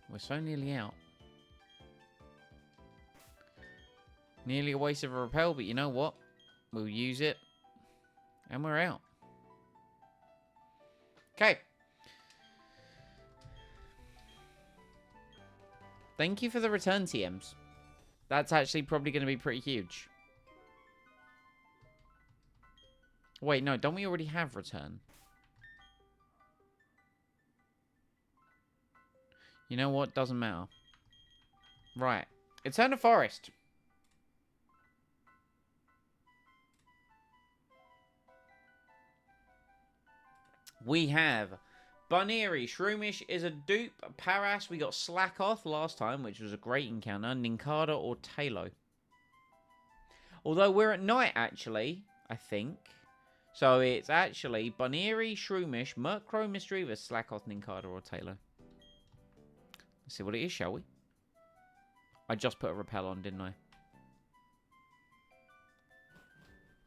We're so nearly out. Nearly a waste of a repel, but you know what? We'll use it. And we're out. Okay. Thank you for the return TMs. That's actually probably going to be pretty huge. Wait, no, don't we already have return? You know what? Doesn't matter. Right. Eterna Forest. We have Bunnery. Shroomish is a dupe. Paras, we got Slackoth last time, which was a great encounter. Nincada or Talo. Although we're at night, actually, I think. So it's actually Bunnery, Shroomish, Murkrow, Misdreavus, Slackoth, Nincada, or Taylor. Let's see what it is, shall we? I just put a repel on, didn't I?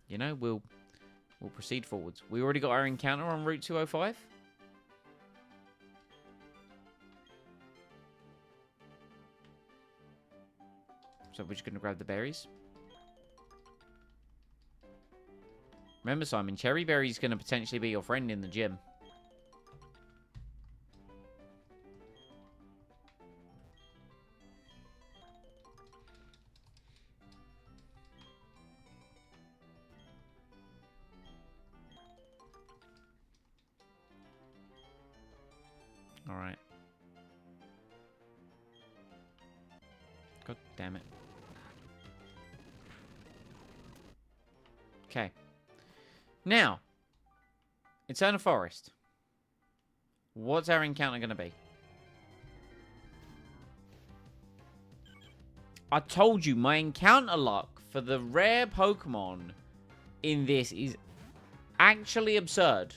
You know, we'll proceed forwards. We already got our encounter on Route 205. So we're just going to grab the berries. Remember, Simon, Cherry Berry's going to potentially be your friend in the gym. Alright. God damn it. Okay. Now, Eternal Forest. What's our encounter going to be? I told you, my encounter luck for the rare Pokemon in this is actually absurd.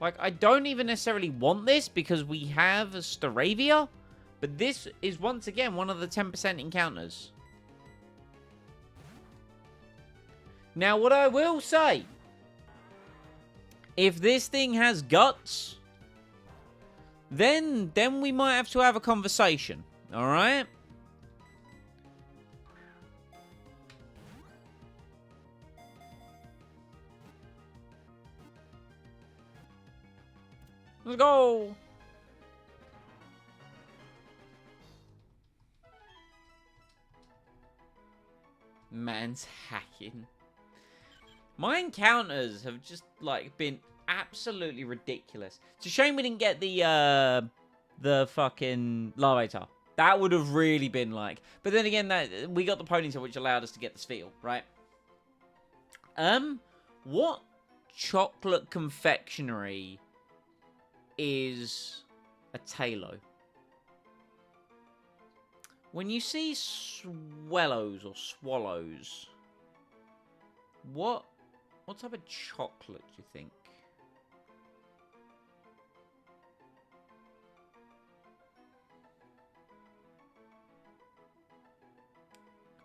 Like, I don't even necessarily want this because we have a Staravia, but this is once again one of the 10% encounters. Now, what I will say, if this thing has guts, then we might have to have a conversation, all right? Let's go! Man's hacking. My encounters have just, like, been absolutely ridiculous. It's a shame we didn't get the fucking Larvitar. That would have really been, like... But then again, we got the Ponytail, which allowed us to get the Spheal, right? What chocolate confectionery is a Talo? When you see swallows or swallows, what type of chocolate do you think?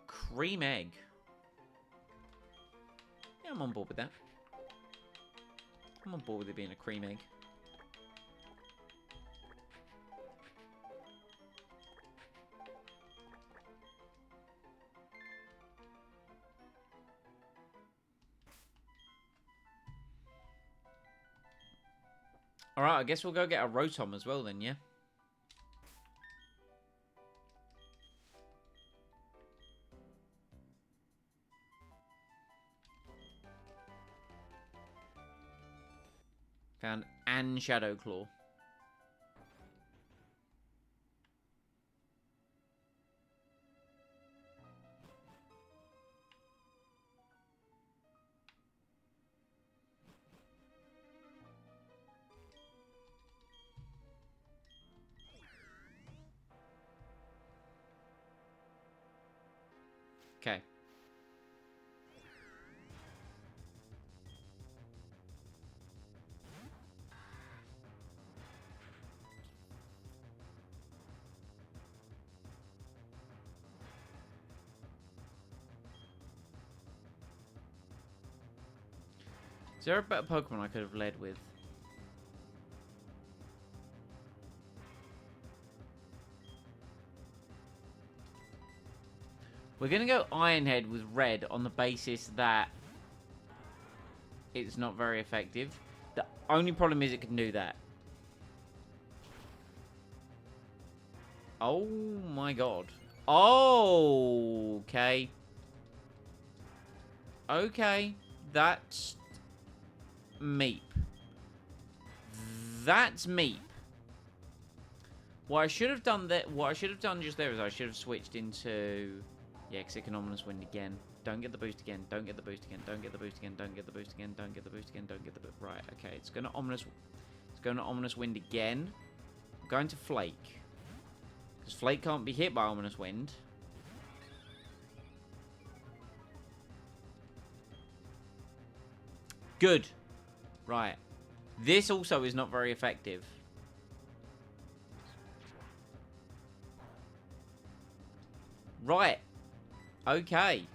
Cream egg. Yeah, I'm on board with that. I'm on board with it being a cream egg. Alright, I guess we'll go get a Rotom as well then, yeah? Found an Shadow Claw. Okay. Is there a better Pokemon I could have led with? We're going to go Ironhead with red on the basis that it's not very effective. The only problem is it can do that. Oh my god. Oh, okay. Okay. That's Meep. That's Meep. What I should have done just there is I should have switched into... Yeah, because it can Ominous Wind again. Don't get the boost again. Don't get the boost again. Don't get the boost again. Don't get the boost again. Don't get the boost again. Don't get the boost. Right, okay. It's going to Ominous Wind again. I'm going to Flake. Because Flake can't be hit by Ominous Wind. Good. Right. This also is not very effective. Right. Okay.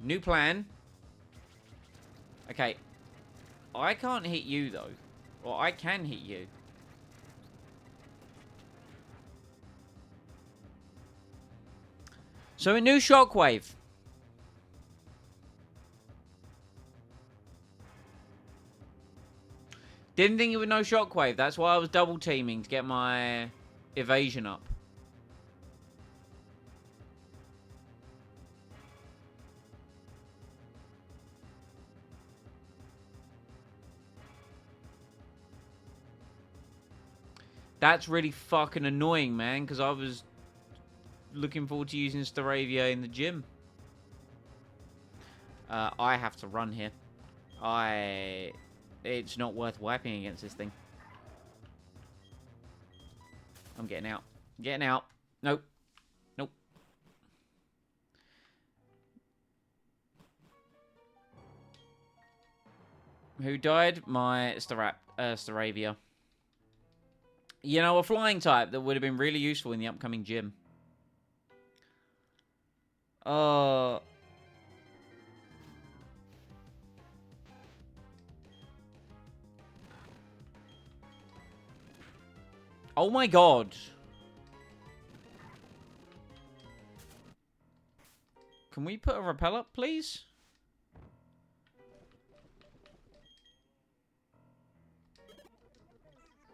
New plan. Okay. I can't hit you, though. Or I can hit you. So a new shockwave. Didn't think it would no shockwave. That's why I was double teaming to get my evasion up. That's really fucking annoying, man, because I was looking forward to using Staravia in the gym. I have to run here. It's not worth wiping against this thing. I'm getting out. Getting out. Nope. Nope. Who died? My Staravia. You know, a flying type that would have been really useful in the upcoming gym. Oh my god. Can we put a rappel up, please?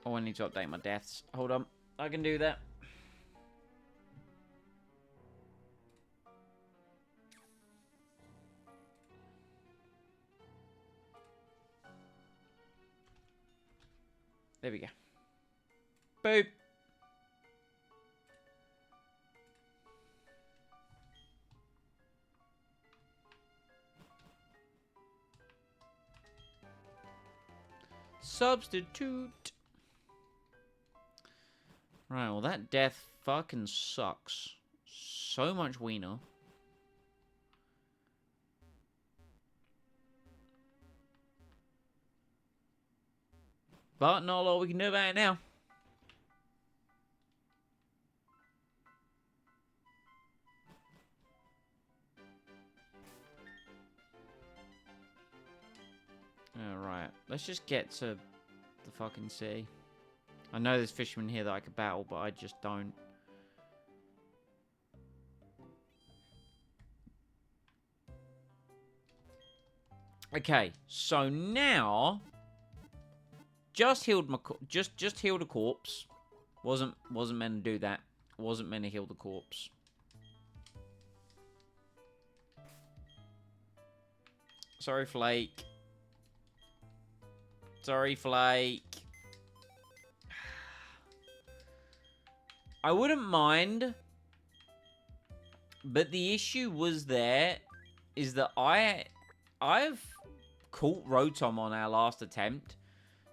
Oh, I need to update my deaths. Hold on. I can do that. There we go. Boop. Substitute. Right, well that death fucking sucks. So much wiener. But not a lot we can do about it now. Alright, let's just get to the fucking sea. I know there's fishermen here that I could battle, but I just don't. Okay, so now just healed my just healed a corpse. Wasn't meant to do that. Wasn't meant to heal the corpse. Sorry, Flake. Sorry, Flake. I wouldn't mind, but the issue was there is that I've caught Rotom on our last attempt,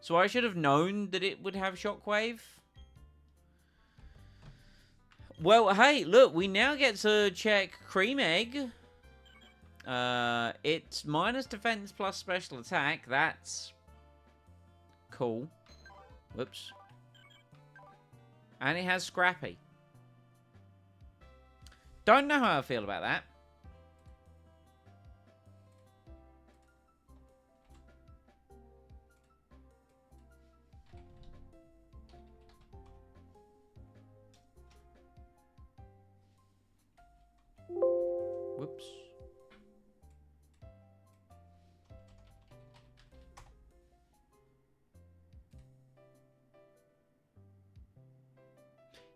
so I should have known that it would have Shockwave. Well, hey, look, we now get to check Cream Egg. It's minus defense plus special attack. That's cool. Whoops. And it has Scrappy. Don't know how I feel about that. Whoops.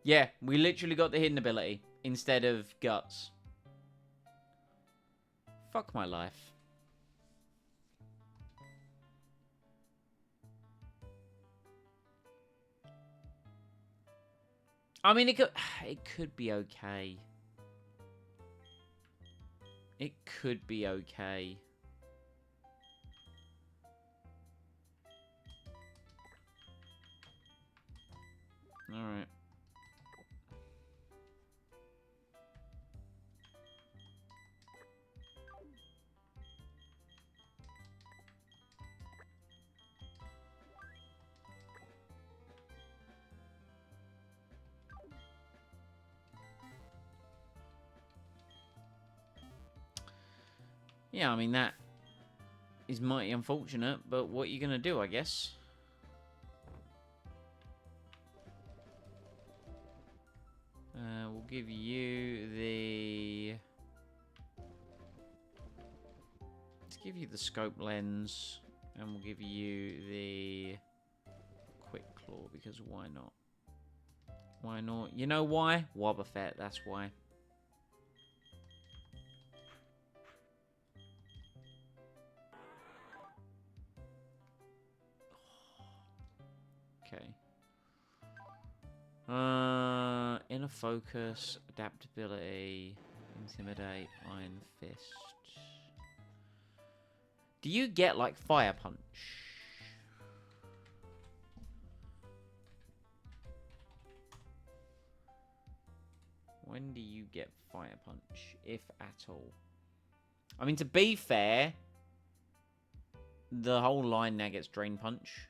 Yeah, we literally got the hidden ability instead of guts. Fuck my life. I mean, it could be okay. It could be okay. All right. Yeah, I mean, that is mighty unfortunate, but what are you going to do, I guess? We'll give you the... Let's give you the scope lens, and we'll give you the quick claw, because why not? Why not? You know why? Wobbuffet, that's why. Okay. Inner focus, adaptability, intimidate, iron fist. Do you get like fire punch? When do you get fire punch, if at all? I mean, to be fair, the whole line now gets drain punch.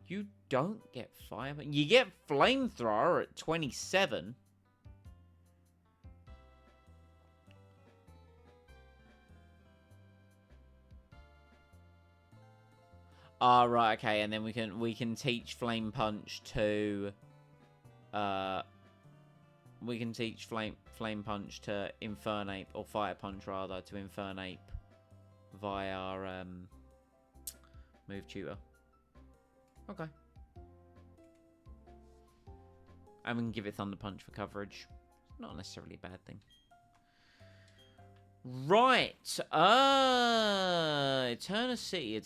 You don't get fire punch. You get flamethrower at 27. Ah, right, okay, and then we can teach flame punch to we can teach flame punch to Infernape, or fire punch rather, to Infernape via move tutor. Okay. And we can give it Thunder Punch for coverage. Not necessarily a bad thing. Right. Eterna City.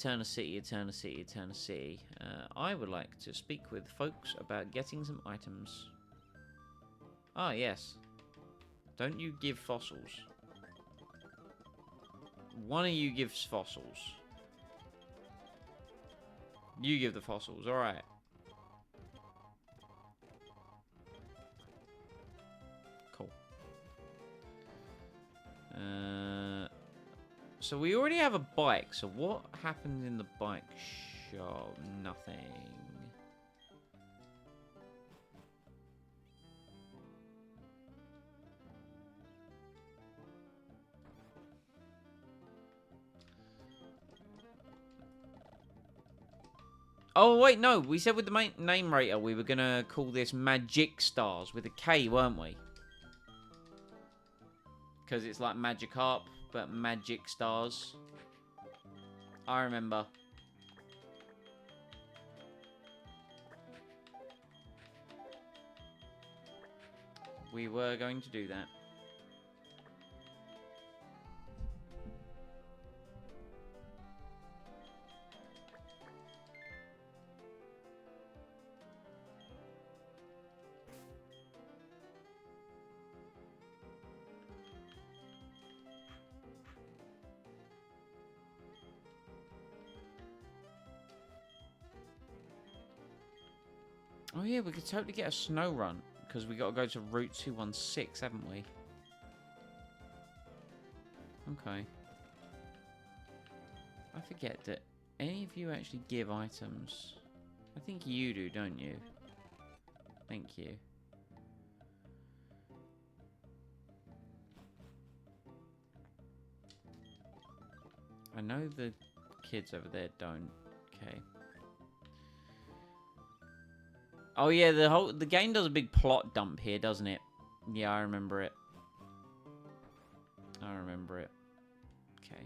I would like to speak with folks about getting some items. Ah, yes. Don't you give fossils? One of you gives fossils. You give the fossils, alright. Cool. So we already have a bike, so what happens in the bike shop? Nothing. Oh, wait, no. We said with the main name rater we were going to call this Magic Stars with a K, weren't we? Because it's like Magikarp, but Magic Stars. I remember. We were going to do that. Oh yeah, we could totally get a snow run, because we got to go to Route 216, haven't we? Okay. I forget that any of you actually give items. I think you do, don't you? Thank you. I know the kids over there don't. Okay. Oh yeah, the game does a big plot dump here, doesn't it? Yeah, I remember it. I remember it. Okay.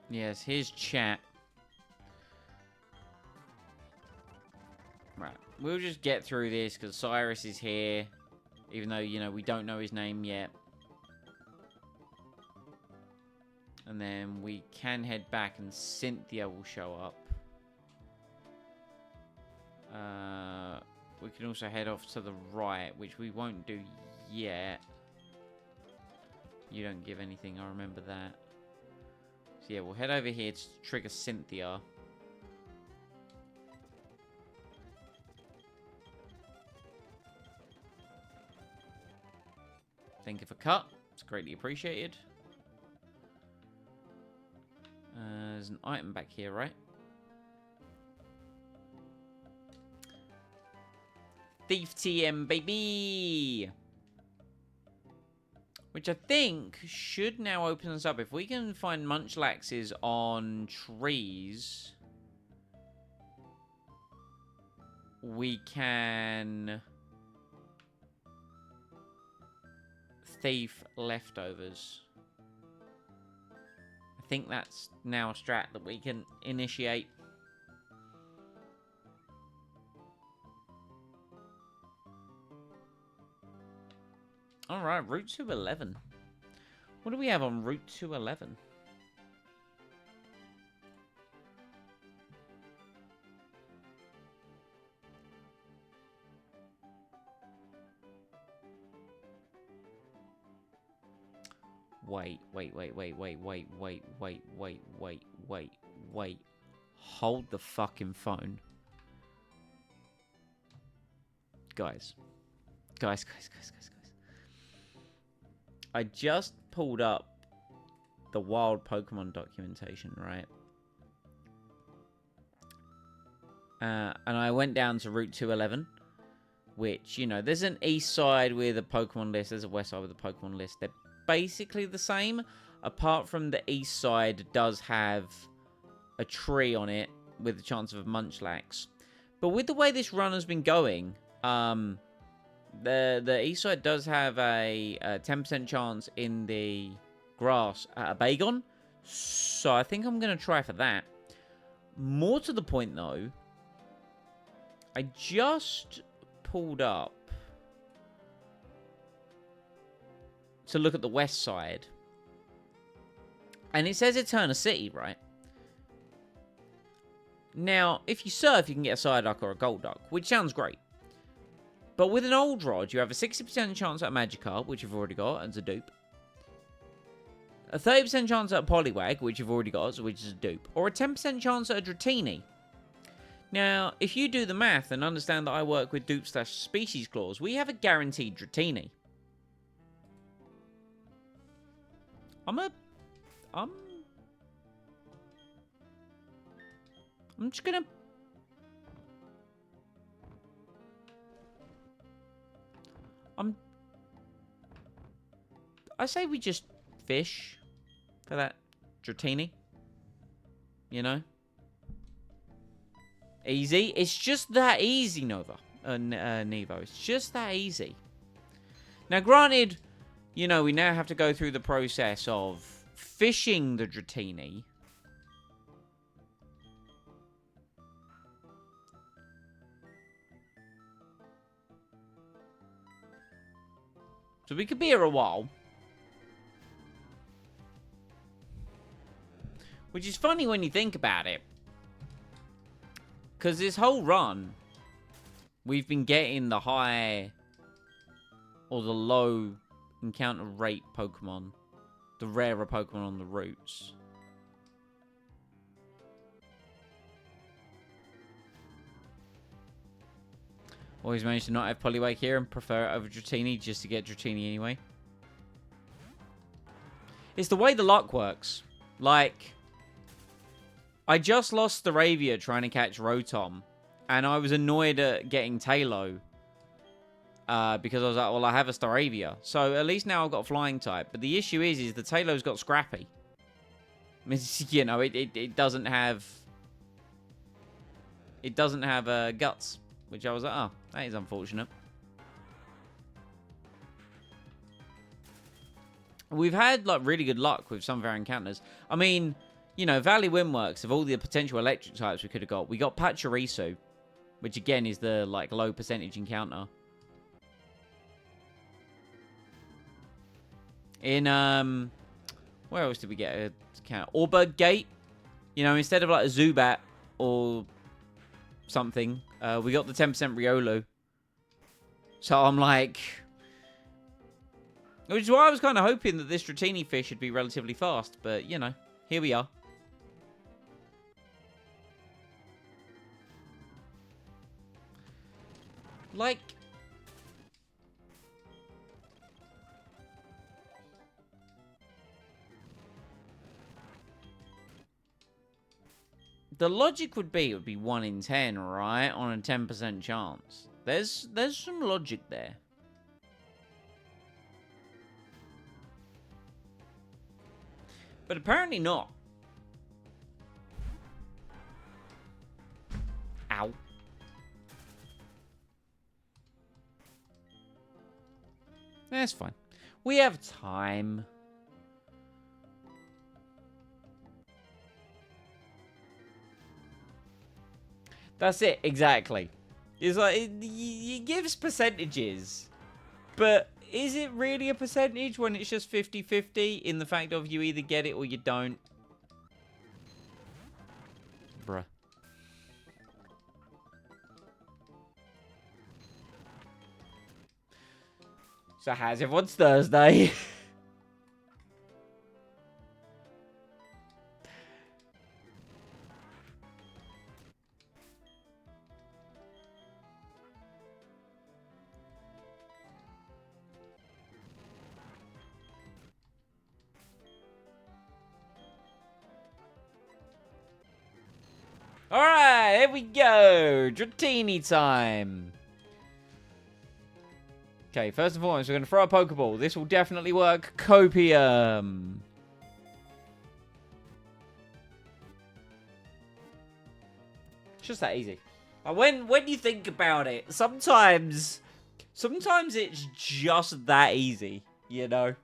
Yes, here's chat. Right, we'll just get through this because Cyrus is here, even though, you know, we don't know his name yet. And then we can head back and Cynthia will show up. We can also head off to the right, which we won't do yet. You don't give anything, I remember that. So yeah, we'll head over here to trigger Cynthia. Thank you for cut. It's greatly appreciated. There's an item back here, right? Thief TM, baby! Which I think should now open us up. If we can find Munchlaxes on trees, we can thief leftovers. I think that's now a strat that we can initiate. Alright, Route 211. What do we have on Route 211? Wait. Hold the fucking phone. Guys. I just pulled up the wild Pokemon documentation, right? And I went down to Route 211, which, you know, there's an east side with a Pokemon list, there's a west side with a Pokemon list. They're basically the same, apart from the east side does have a tree on it with the chance of a Munchlax. But with the way this run has been going, the east side does have a 10% chance in the grass at a Bagon. So I think I'm going to try for that. More to the point, though, I just pulled up to look at the west side. And it says Eterna City, right? Now, if you surf, you can get a Psyduck or a Golduck, which sounds great. But with an old rod, you have a 60% chance at a Magikarp, which you've already got, as a dupe. A 30% chance at a Poliwag, which you've already got, which is a dupe. Or a 10% chance at a Dratini. Now, if you do the math and understand that I work with dupe/species clause, we have a guaranteed Dratini. I'm just gonna... I say we just fish for that Dratini. You know? Easy. It's just that easy, Nova. Nevo. It's just that easy. Now, granted, you know, we now have to go through the process of fishing the Dratini. So we could be here a while. Which is funny when you think about it. Because this whole run, we've been getting the high or the low encounter rate Pokemon. The rarer Pokemon on the routes. Always managed to not have Poliwag here and prefer it over Dratini just to get Dratini anyway. It's the way the luck works. Like, I just lost Staravia trying to catch Rotom. And I was annoyed at getting Talo. Because I was like, well, I have a Staravia. So at least now I've got a flying type. But the issue is the Talo's got Scrappy. You know, it doesn't have... It doesn't have Guts. Which I was like, oh, that is unfortunate. We've had, like, really good luck with some of our encounters. I mean, you know, Valley Windworks, of all the potential electric types we could have got, we got Pachirisu, which, again, is the, like, low percentage encounter. In, where else did we get a encounter? Orbird Gate. You know, instead of, like, a Zubat or something, we got the 10% Riolu. So I'm like... Which is why I was kind of hoping that this Dratini fish should be relatively fast. But, you know, here we are. Like... The logic would be, it would be 1 in 10, right? On a 10% chance. There's some logic there. But apparently not. Ow. That's fine. We have time. That's it, exactly. It's like, it gives percentages. But is it really a percentage when it's just 50-50 in the fact of you either get it or you don't? Bruh. So how's everyone's Thursday? Alright, here we go. Dratini time. Okay, first and foremost, we're going to throw a Pokeball. This will definitely work. Copium. It's just that easy. Like when you think about it, sometimes it's just that easy, you know?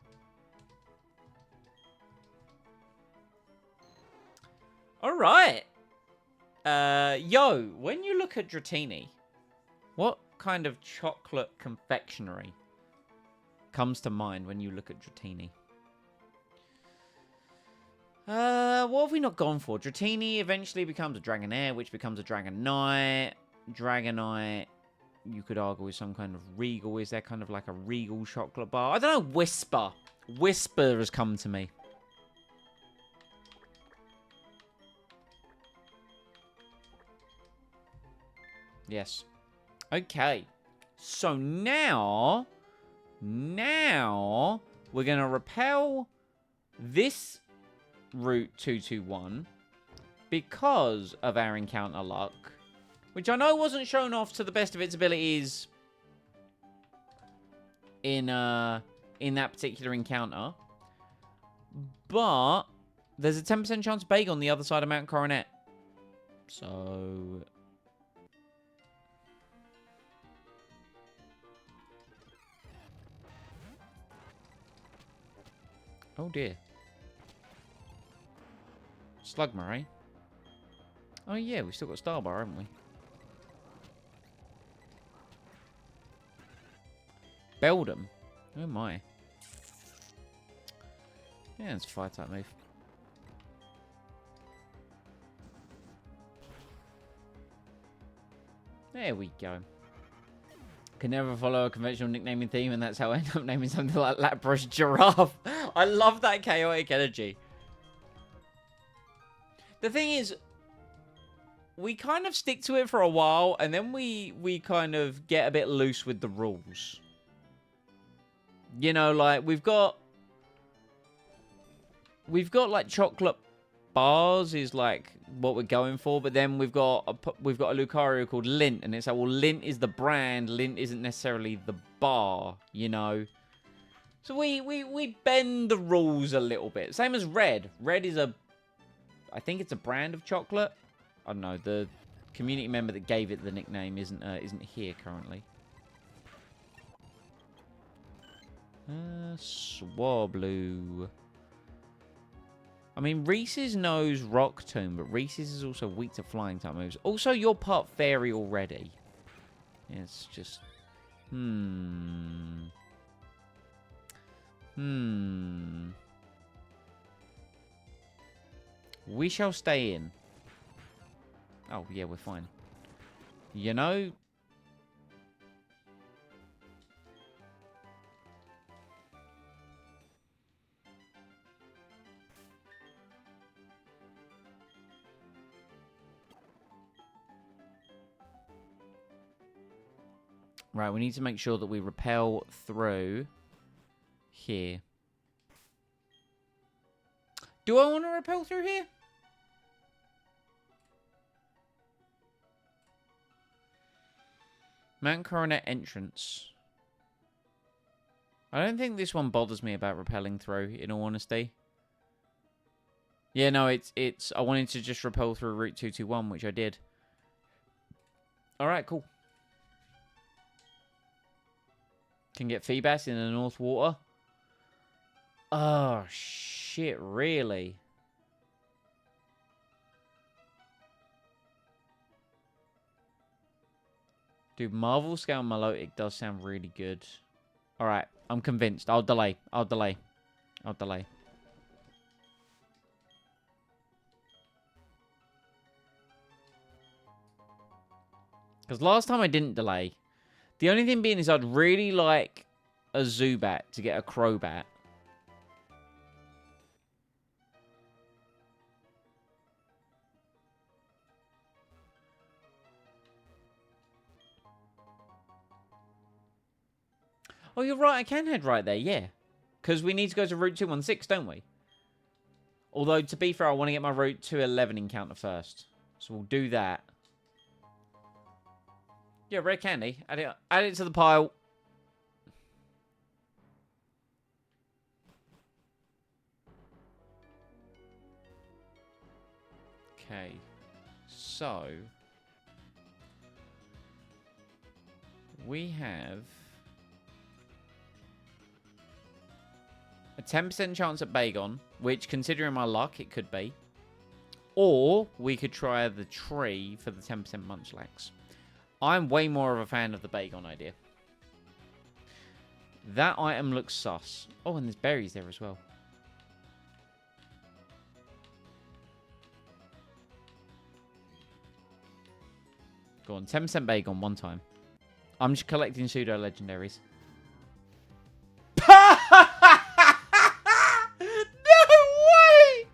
Alright. Yo, when you look at Dratini, what kind of chocolate confectionery comes to mind when you look at Dratini? What have we not gone for? Dratini eventually becomes a Dragonair, which becomes a Dragonite. Dragonite, you could argue, is some kind of Regal. Is there kind of like a Regal chocolate bar? I don't know. Whisper. Whisper has come to me. Yes. Okay. So now we're going to repel this Route 221 because of our encounter luck, which I know wasn't shown off to the best of its abilities in that particular encounter, but there's a 10% chance of Beg on the other side of Mount Coronet. So oh dear. Slugma, eh? Oh yeah, we've still got Starbar, haven't we? Beldum. Oh my. Yeah, it's a fire-type move. There we go. Can never follow a conventional nicknaming theme, and that's how I end up naming something like Lapras Giraffe. I love that chaotic energy. The thing is, we kind of stick to it for a while, and then we kind of get a bit loose with the rules. You know, like, we've got like chocolate bars is like what we're going for, but then we've got a Lucario called Lint, and it's like, well, Lint is the brand, Lint isn't necessarily the bar, you know. So we bend the rules a little bit. Same as Red. Red is I think it's a brand of chocolate. I don't know. The community member that gave it the nickname isn't here currently. Swablu. I mean, Reese's knows Rock Tomb, but Reese's is also weak to flying type moves. Also, you're part fairy already. It's just... We shall stay in. Oh, yeah, we're fine. You know... Right, we need to make sure that we repel through here. Do I want to repel through here? Mount Coronet entrance. I don't think this one bothers me about repelling through, in all honesty. Yeah, no, it's. I wanted to just rappel through Route 221, which I did. All right, cool. Can get Feebas in the North Water. Oh shit! Really? Dude, Marvel Scale Milotic does sound really good. All right, I'm convinced. I'll delay. I'll delay. I'll delay. Because last time I didn't delay. The only thing being is I'd really like a Zubat to get a Crobat. Oh, you're right. I can head right there, yeah. Because we need to go to Route 216, don't we? Although, to be fair, I want to get my Route 211 encounter first. So we'll do that. Yeah, red candy. Add it to the pile. Okay. So. We have a 10% chance at Bagon, which, considering my luck, it could be. Or we could try the tree for the 10% Munchlax. I'm way more of a fan of the Bagon idea. That item looks sus. Oh, and there's berries there as well. Go on, 10% Bagon one time. I'm just collecting pseudo-legendaries. No way!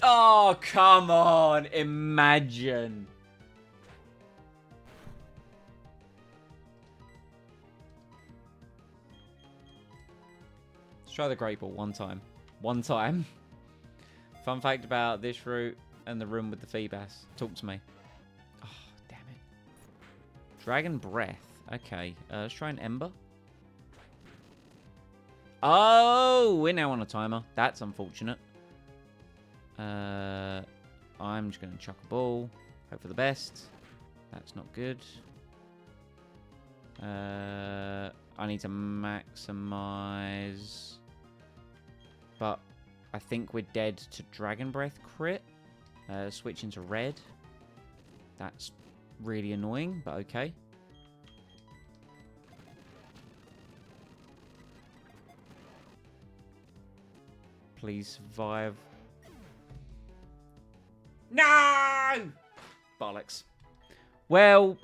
Oh, come on. Imagine. Let's try the Great Ball one time. One time. Fun fact about this route and the room with the Feebas. Talk to me. Oh, damn it. Dragon Breath. Okay. Let's try an Ember. Oh, we're now on a timer. That's unfortunate. I'm just going to chuck a ball. Hope for the best. That's not good. I need to maximize. But I think we're dead to Dragon Breath crit. Switch into red. That's really annoying, but okay. Please survive. No! Bollocks. Well,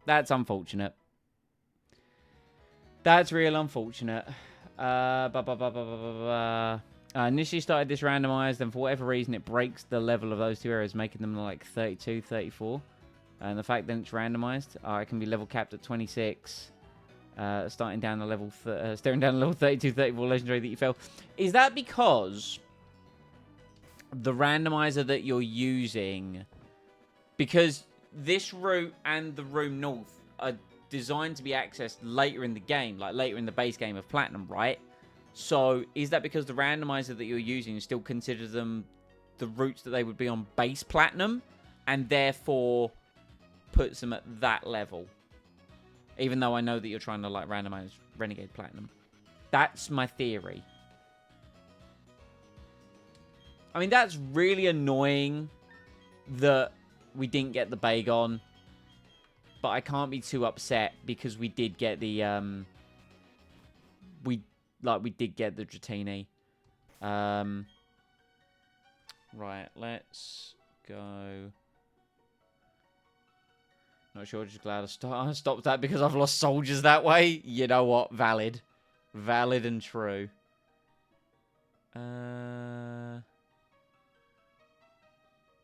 that's unfortunate. That's real unfortunate. Initially started this randomized, and for whatever reason, it breaks the level of those two areas, making them like 32, 34. And the fact that it's randomized, I can be level capped at 26. Staring down the level 32, 34 legendary that you fell. Is that because the randomizer that you're using, because this route and the room north are designed to be accessed later in the game, like later in the base game of Platinum, right? So is that because the randomizer that you're using still considers them the routes that they would be on base Platinum, and therefore puts them at that level? Even though I know that you're trying to like randomize Renegade Platinum. That's my theory. I mean, that's really annoying that we didn't get the Bagon. But I can't be too upset because we did get the we did get the Dratini. Right, let's go. Not sure, just glad I stopped that because I've lost soldiers that way. You know what? Valid. Valid and true.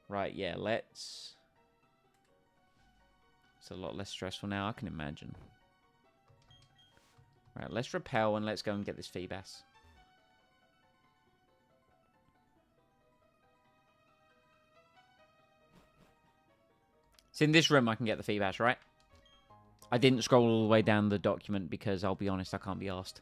Right, yeah, let's... It's a lot less stressful now, I can imagine. Right, let's repel and let's go and get this Feebas. It's in this room I can get the Feebas, right? I didn't scroll all the way down the document because, I'll be honest, I can't be asked.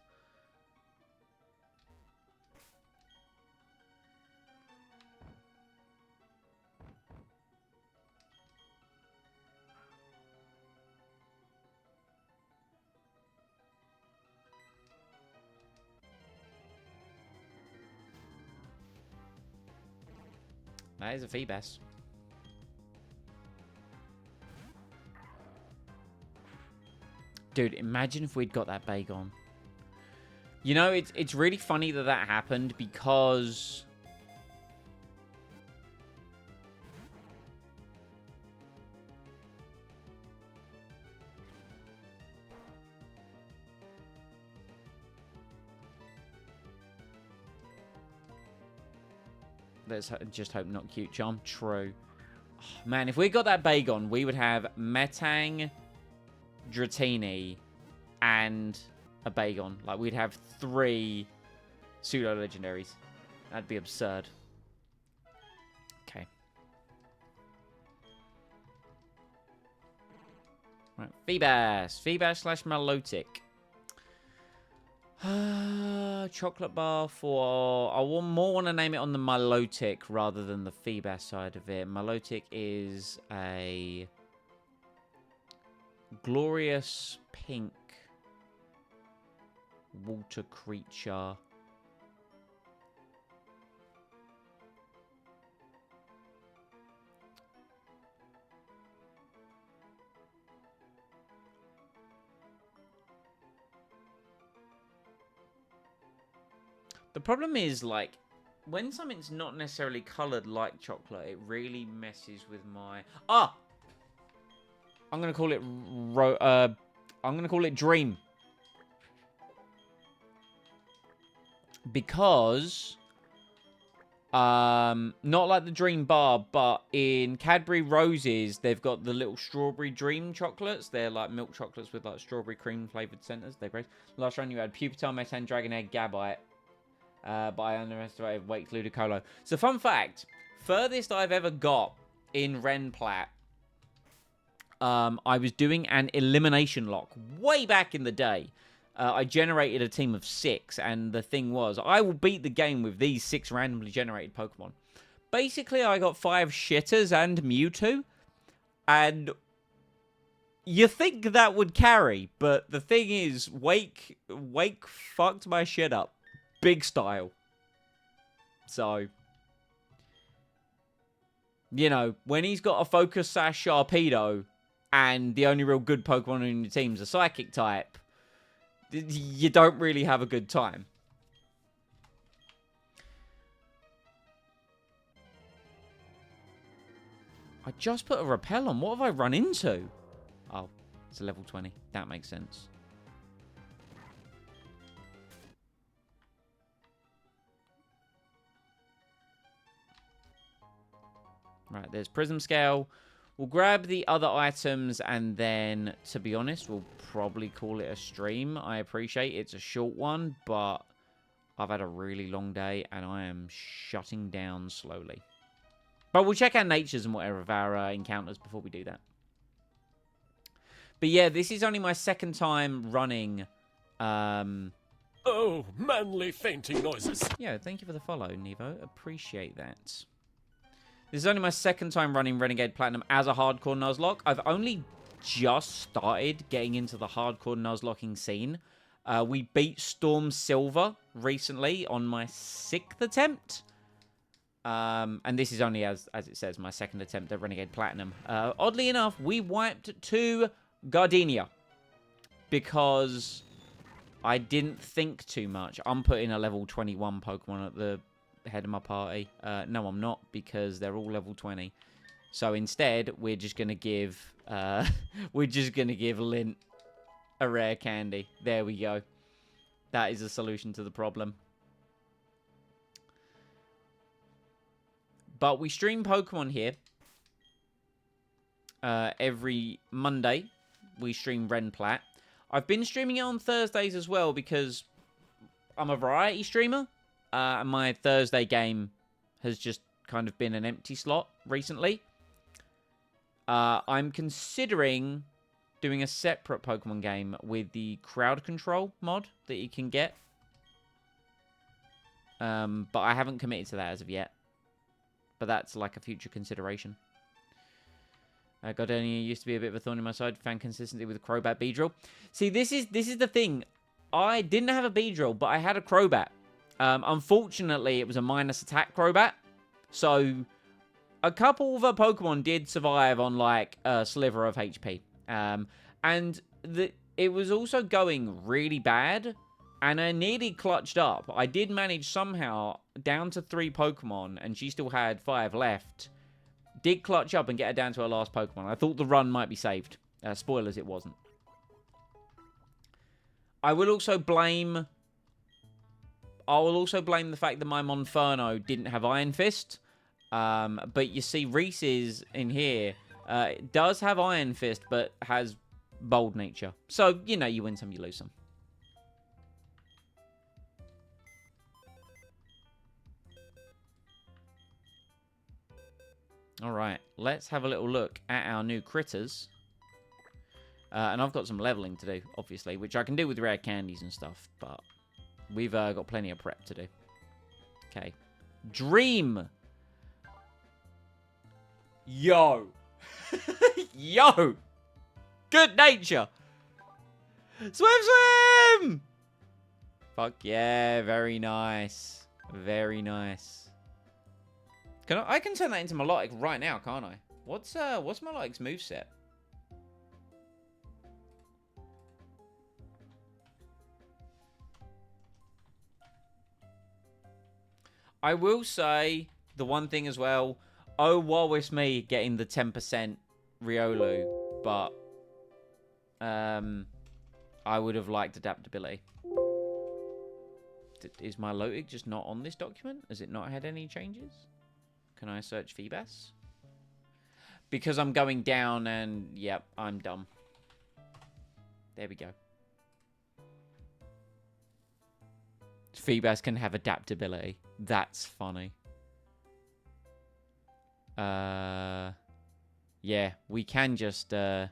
That is a Feebas. Dude, imagine if we'd got that Bagon. You know, it's really funny that that happened because... Let's just hope not Cute Charm. True. Oh, man, if we got that Bagon, we would have Metang, Dratini, and a Bagon. Like, we'd have 3 pseudo-legendaries. That'd be absurd. Okay. Right, Feebas. Feebas slash Milotic. Chocolate bar for... I more want to name it on the Milotic rather than the Feebas side of it. Milotic is a glorious pink water creature. The problem is, like, when something's not necessarily coloured like chocolate, it really messes with my... Ah! I'm going to call it... I'm going to call it Dream. Because... not like the Dream Bar, but in Cadbury Roses, they've got the little strawberry Dream chocolates. They're like milk chocolates with like strawberry cream flavoured centres. They're great. Last round you had Pupitar, Metan, Dragon Egg, Gabite. But I underestimated Wake Ludicolo. So, fun fact. Furthest I've ever got in Ren Plat. I was doing an elimination lock way back in the day. I generated a team of 6. And the thing was, I will beat the game with these 6 randomly generated Pokemon. Basically, I got 5 Shitters and Mewtwo. And you think that would carry. But the thing is, Wake fucked my shit up. Big style. So, you know, when he's got a Focus Sash Sharpedo and the only real good Pokemon in your team's a Psychic type, you don't really have a good time. I just put a Repel on. What have I run into? Oh, it's a level 20. That makes sense. Right, there's Prism Scale. We'll grab the other items and then, to be honest, we'll probably call it a stream. I appreciate it's a short one, but I've had a really long day and I am shutting down slowly. But we'll check our natures and whatever of our encounters before we do that. But yeah, this is only my second time running... Oh, manly fainting noises. Yeah, thank you for the follow, Nevo. Appreciate that. This is only my second time running Renegade Platinum as a Hardcore Nuzlocke. I've only just started getting into the Hardcore Nuzlocking scene. We beat Storm Silver recently on my 6th attempt. And this is only, as it says, my 2nd attempt at Renegade Platinum. Oddly enough, we wiped 2 Gardenia. Because I didn't think too much. I'm putting a level 21 Pokemon at the head of my party. No, I'm not, because they're all level 20. So instead, we're just gonna give Lint a rare candy. There we go. That is a solution to the problem. But we stream Pokemon here. Every Monday, we stream Ren Plat. I've been streaming it on Thursdays as well because I'm a variety streamer. And my Thursday game has just kind of been an empty slot recently. I'm considering doing a separate Pokemon game with the crowd control mod that you can get. But I haven't committed to that as of yet. But that's like a future consideration. Gardenia used to be a bit of a thorn in my side. Fan consistency with a Crobat Beedrill. See, this is the thing. I didn't have a Beedrill, but I had a Crobat. Unfortunately, it was a minus attack Crobat. So, a couple of Pokemon did survive on, like, a sliver of HP. And it was also going really bad. And I nearly clutched up. I did manage somehow down to 3 Pokemon, and she still had 5 left. Did clutch up and get her down to her last Pokemon. I thought the run might be saved. Spoilers, it wasn't. I will also blame the fact that my Monferno didn't have Iron Fist. But you see, Reese's in here does have Iron Fist, but has Bold Nature. So, you know, you win some, you lose some. Alright, let's have a little look at our new critters. And I've got some leveling to do, obviously, which I can do with rare candies and stuff, but we've got plenty of prep to do. Okay. Dream! Yo! Yo! Good nature! Swim, swim! Fuck yeah, very nice. Very nice. I can turn that into Melodic right now, can't I? What's Melodic's moveset? I will say the one thing as well. Oh, woe is me getting the 10% Riolu, but I would have liked adaptability. Is my Lotic just not on this document? Has it not had any changes? Can I search Feebas? Because I'm going down and, yep, I'm dumb. There we go. Feebas can have adaptability. That's funny. Yeah, we can just, Oh,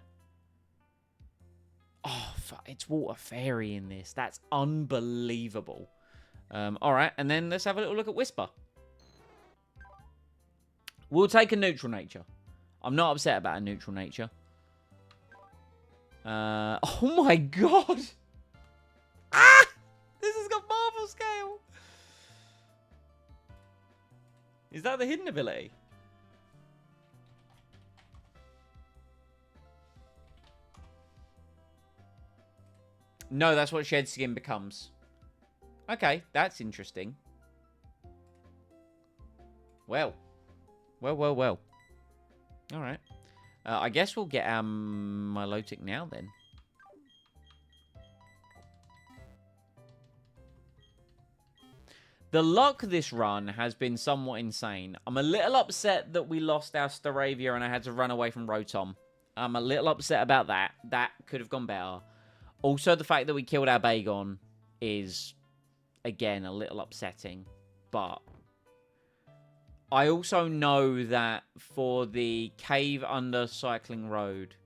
fuck, it's Water Fairy in this. That's unbelievable. Alright, and then let's have a little look at Whisper. We'll take a neutral nature. I'm not upset about a neutral nature. Oh my god! Ah! This has got Marvel Scale! Is that the hidden ability? No, that's what Shed Skin becomes. Okay, that's interesting. Well. Well. Alright. I guess we'll get our Milotic now, then. The luck this run has been somewhat insane. I'm a little upset that we lost our Staravia and I had to run away from Rotom. I'm a little upset about that. That could have gone better. Also, the fact that we killed our Bagon is, again, a little upsetting. But I also know that for the cave under Cycling Road,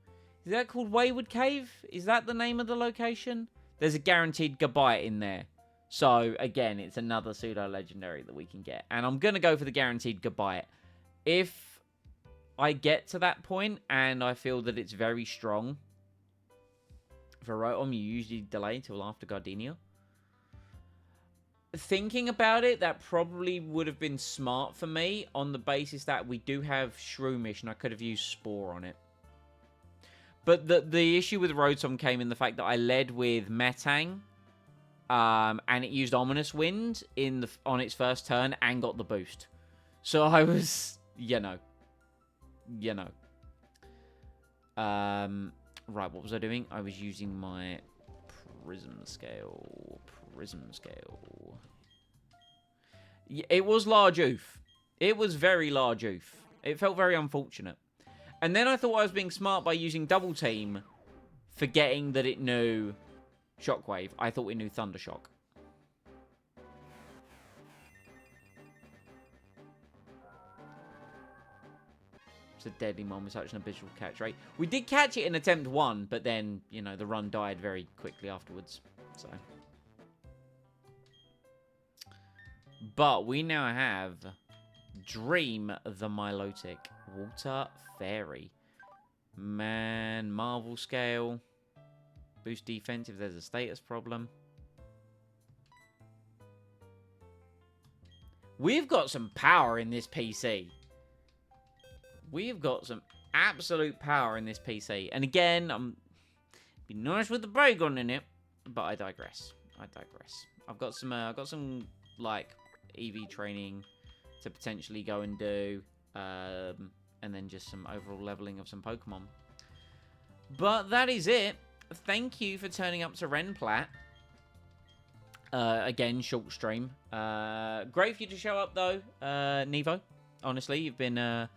is that called Wayward Cave? Is that the name of the location? There's a guaranteed Gabite in there. So, again, it's another pseudo-legendary that we can get. And I'm going to go for the guaranteed Gabite. If I get to that point and I feel that it's very strong, for Rotom, you usually delay until after Gardenia. Thinking about it, that probably would have been smart for me on the basis that we do have Shroomish and I could have used Spore on it. But the issue with Rotom came in the fact that I led with Metang, and it used Ominous Wind on its first turn and got the boost. So I was, right, what was I doing? I was using my Prism Scale. It was large oof. It was very large oof. It felt very unfortunate. And then I thought I was being smart by using Double Team forgetting that it knew Shockwave. I thought it knew Thundershock. It's a deadly one with such an abysmal catch rate. We did catch it in attempt 1, but then, you know, the run died very quickly afterwards. So. But we now have Dream the Milotic. Water Fairy. Man, Marvel Scale. Boost defense if there's a status problem. We've got some power in this PC. We've got some absolute power in this PC. And again, I'm be nice with the Bagon in it, but I digress. I've got some like EV training to potentially go and do, and then just some overall leveling of some Pokemon. But that is it. Thank you for turning up to Renplat. Again, short stream. Great for you to show up though, Nevo. Honestly, you've been a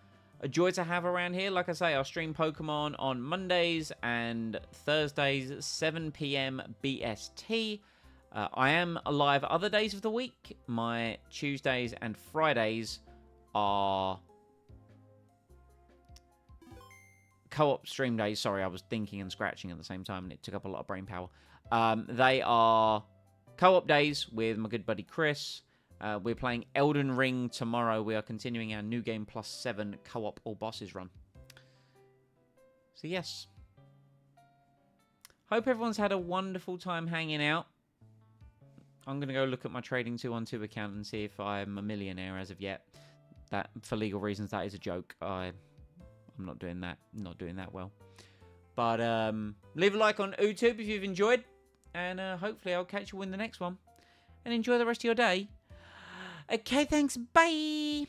joy to have around here. Like I say, I stream Pokemon on Mondays and Thursdays, 7 PM BST. I am live other days of the week. My Tuesdays and Fridays are co-op stream days. Sorry, I was thinking and scratching at the same time, and it took up a lot of brain power. They are co-op days with my good buddy Chris. We're playing Elden Ring tomorrow. We are continuing our New Game Plus 7 co-op all bosses run. So yes. Hope everyone's had a wonderful time hanging out. I'm going to go look at my Trading 212 account and see if I'm a millionaire as of yet. That, for legal reasons, that is a joke. I'm not doing that. Not doing that well. But leave a like on YouTube if you've enjoyed. And hopefully I'll catch you in the next one. And enjoy the rest of your day. Okay, thanks. Bye.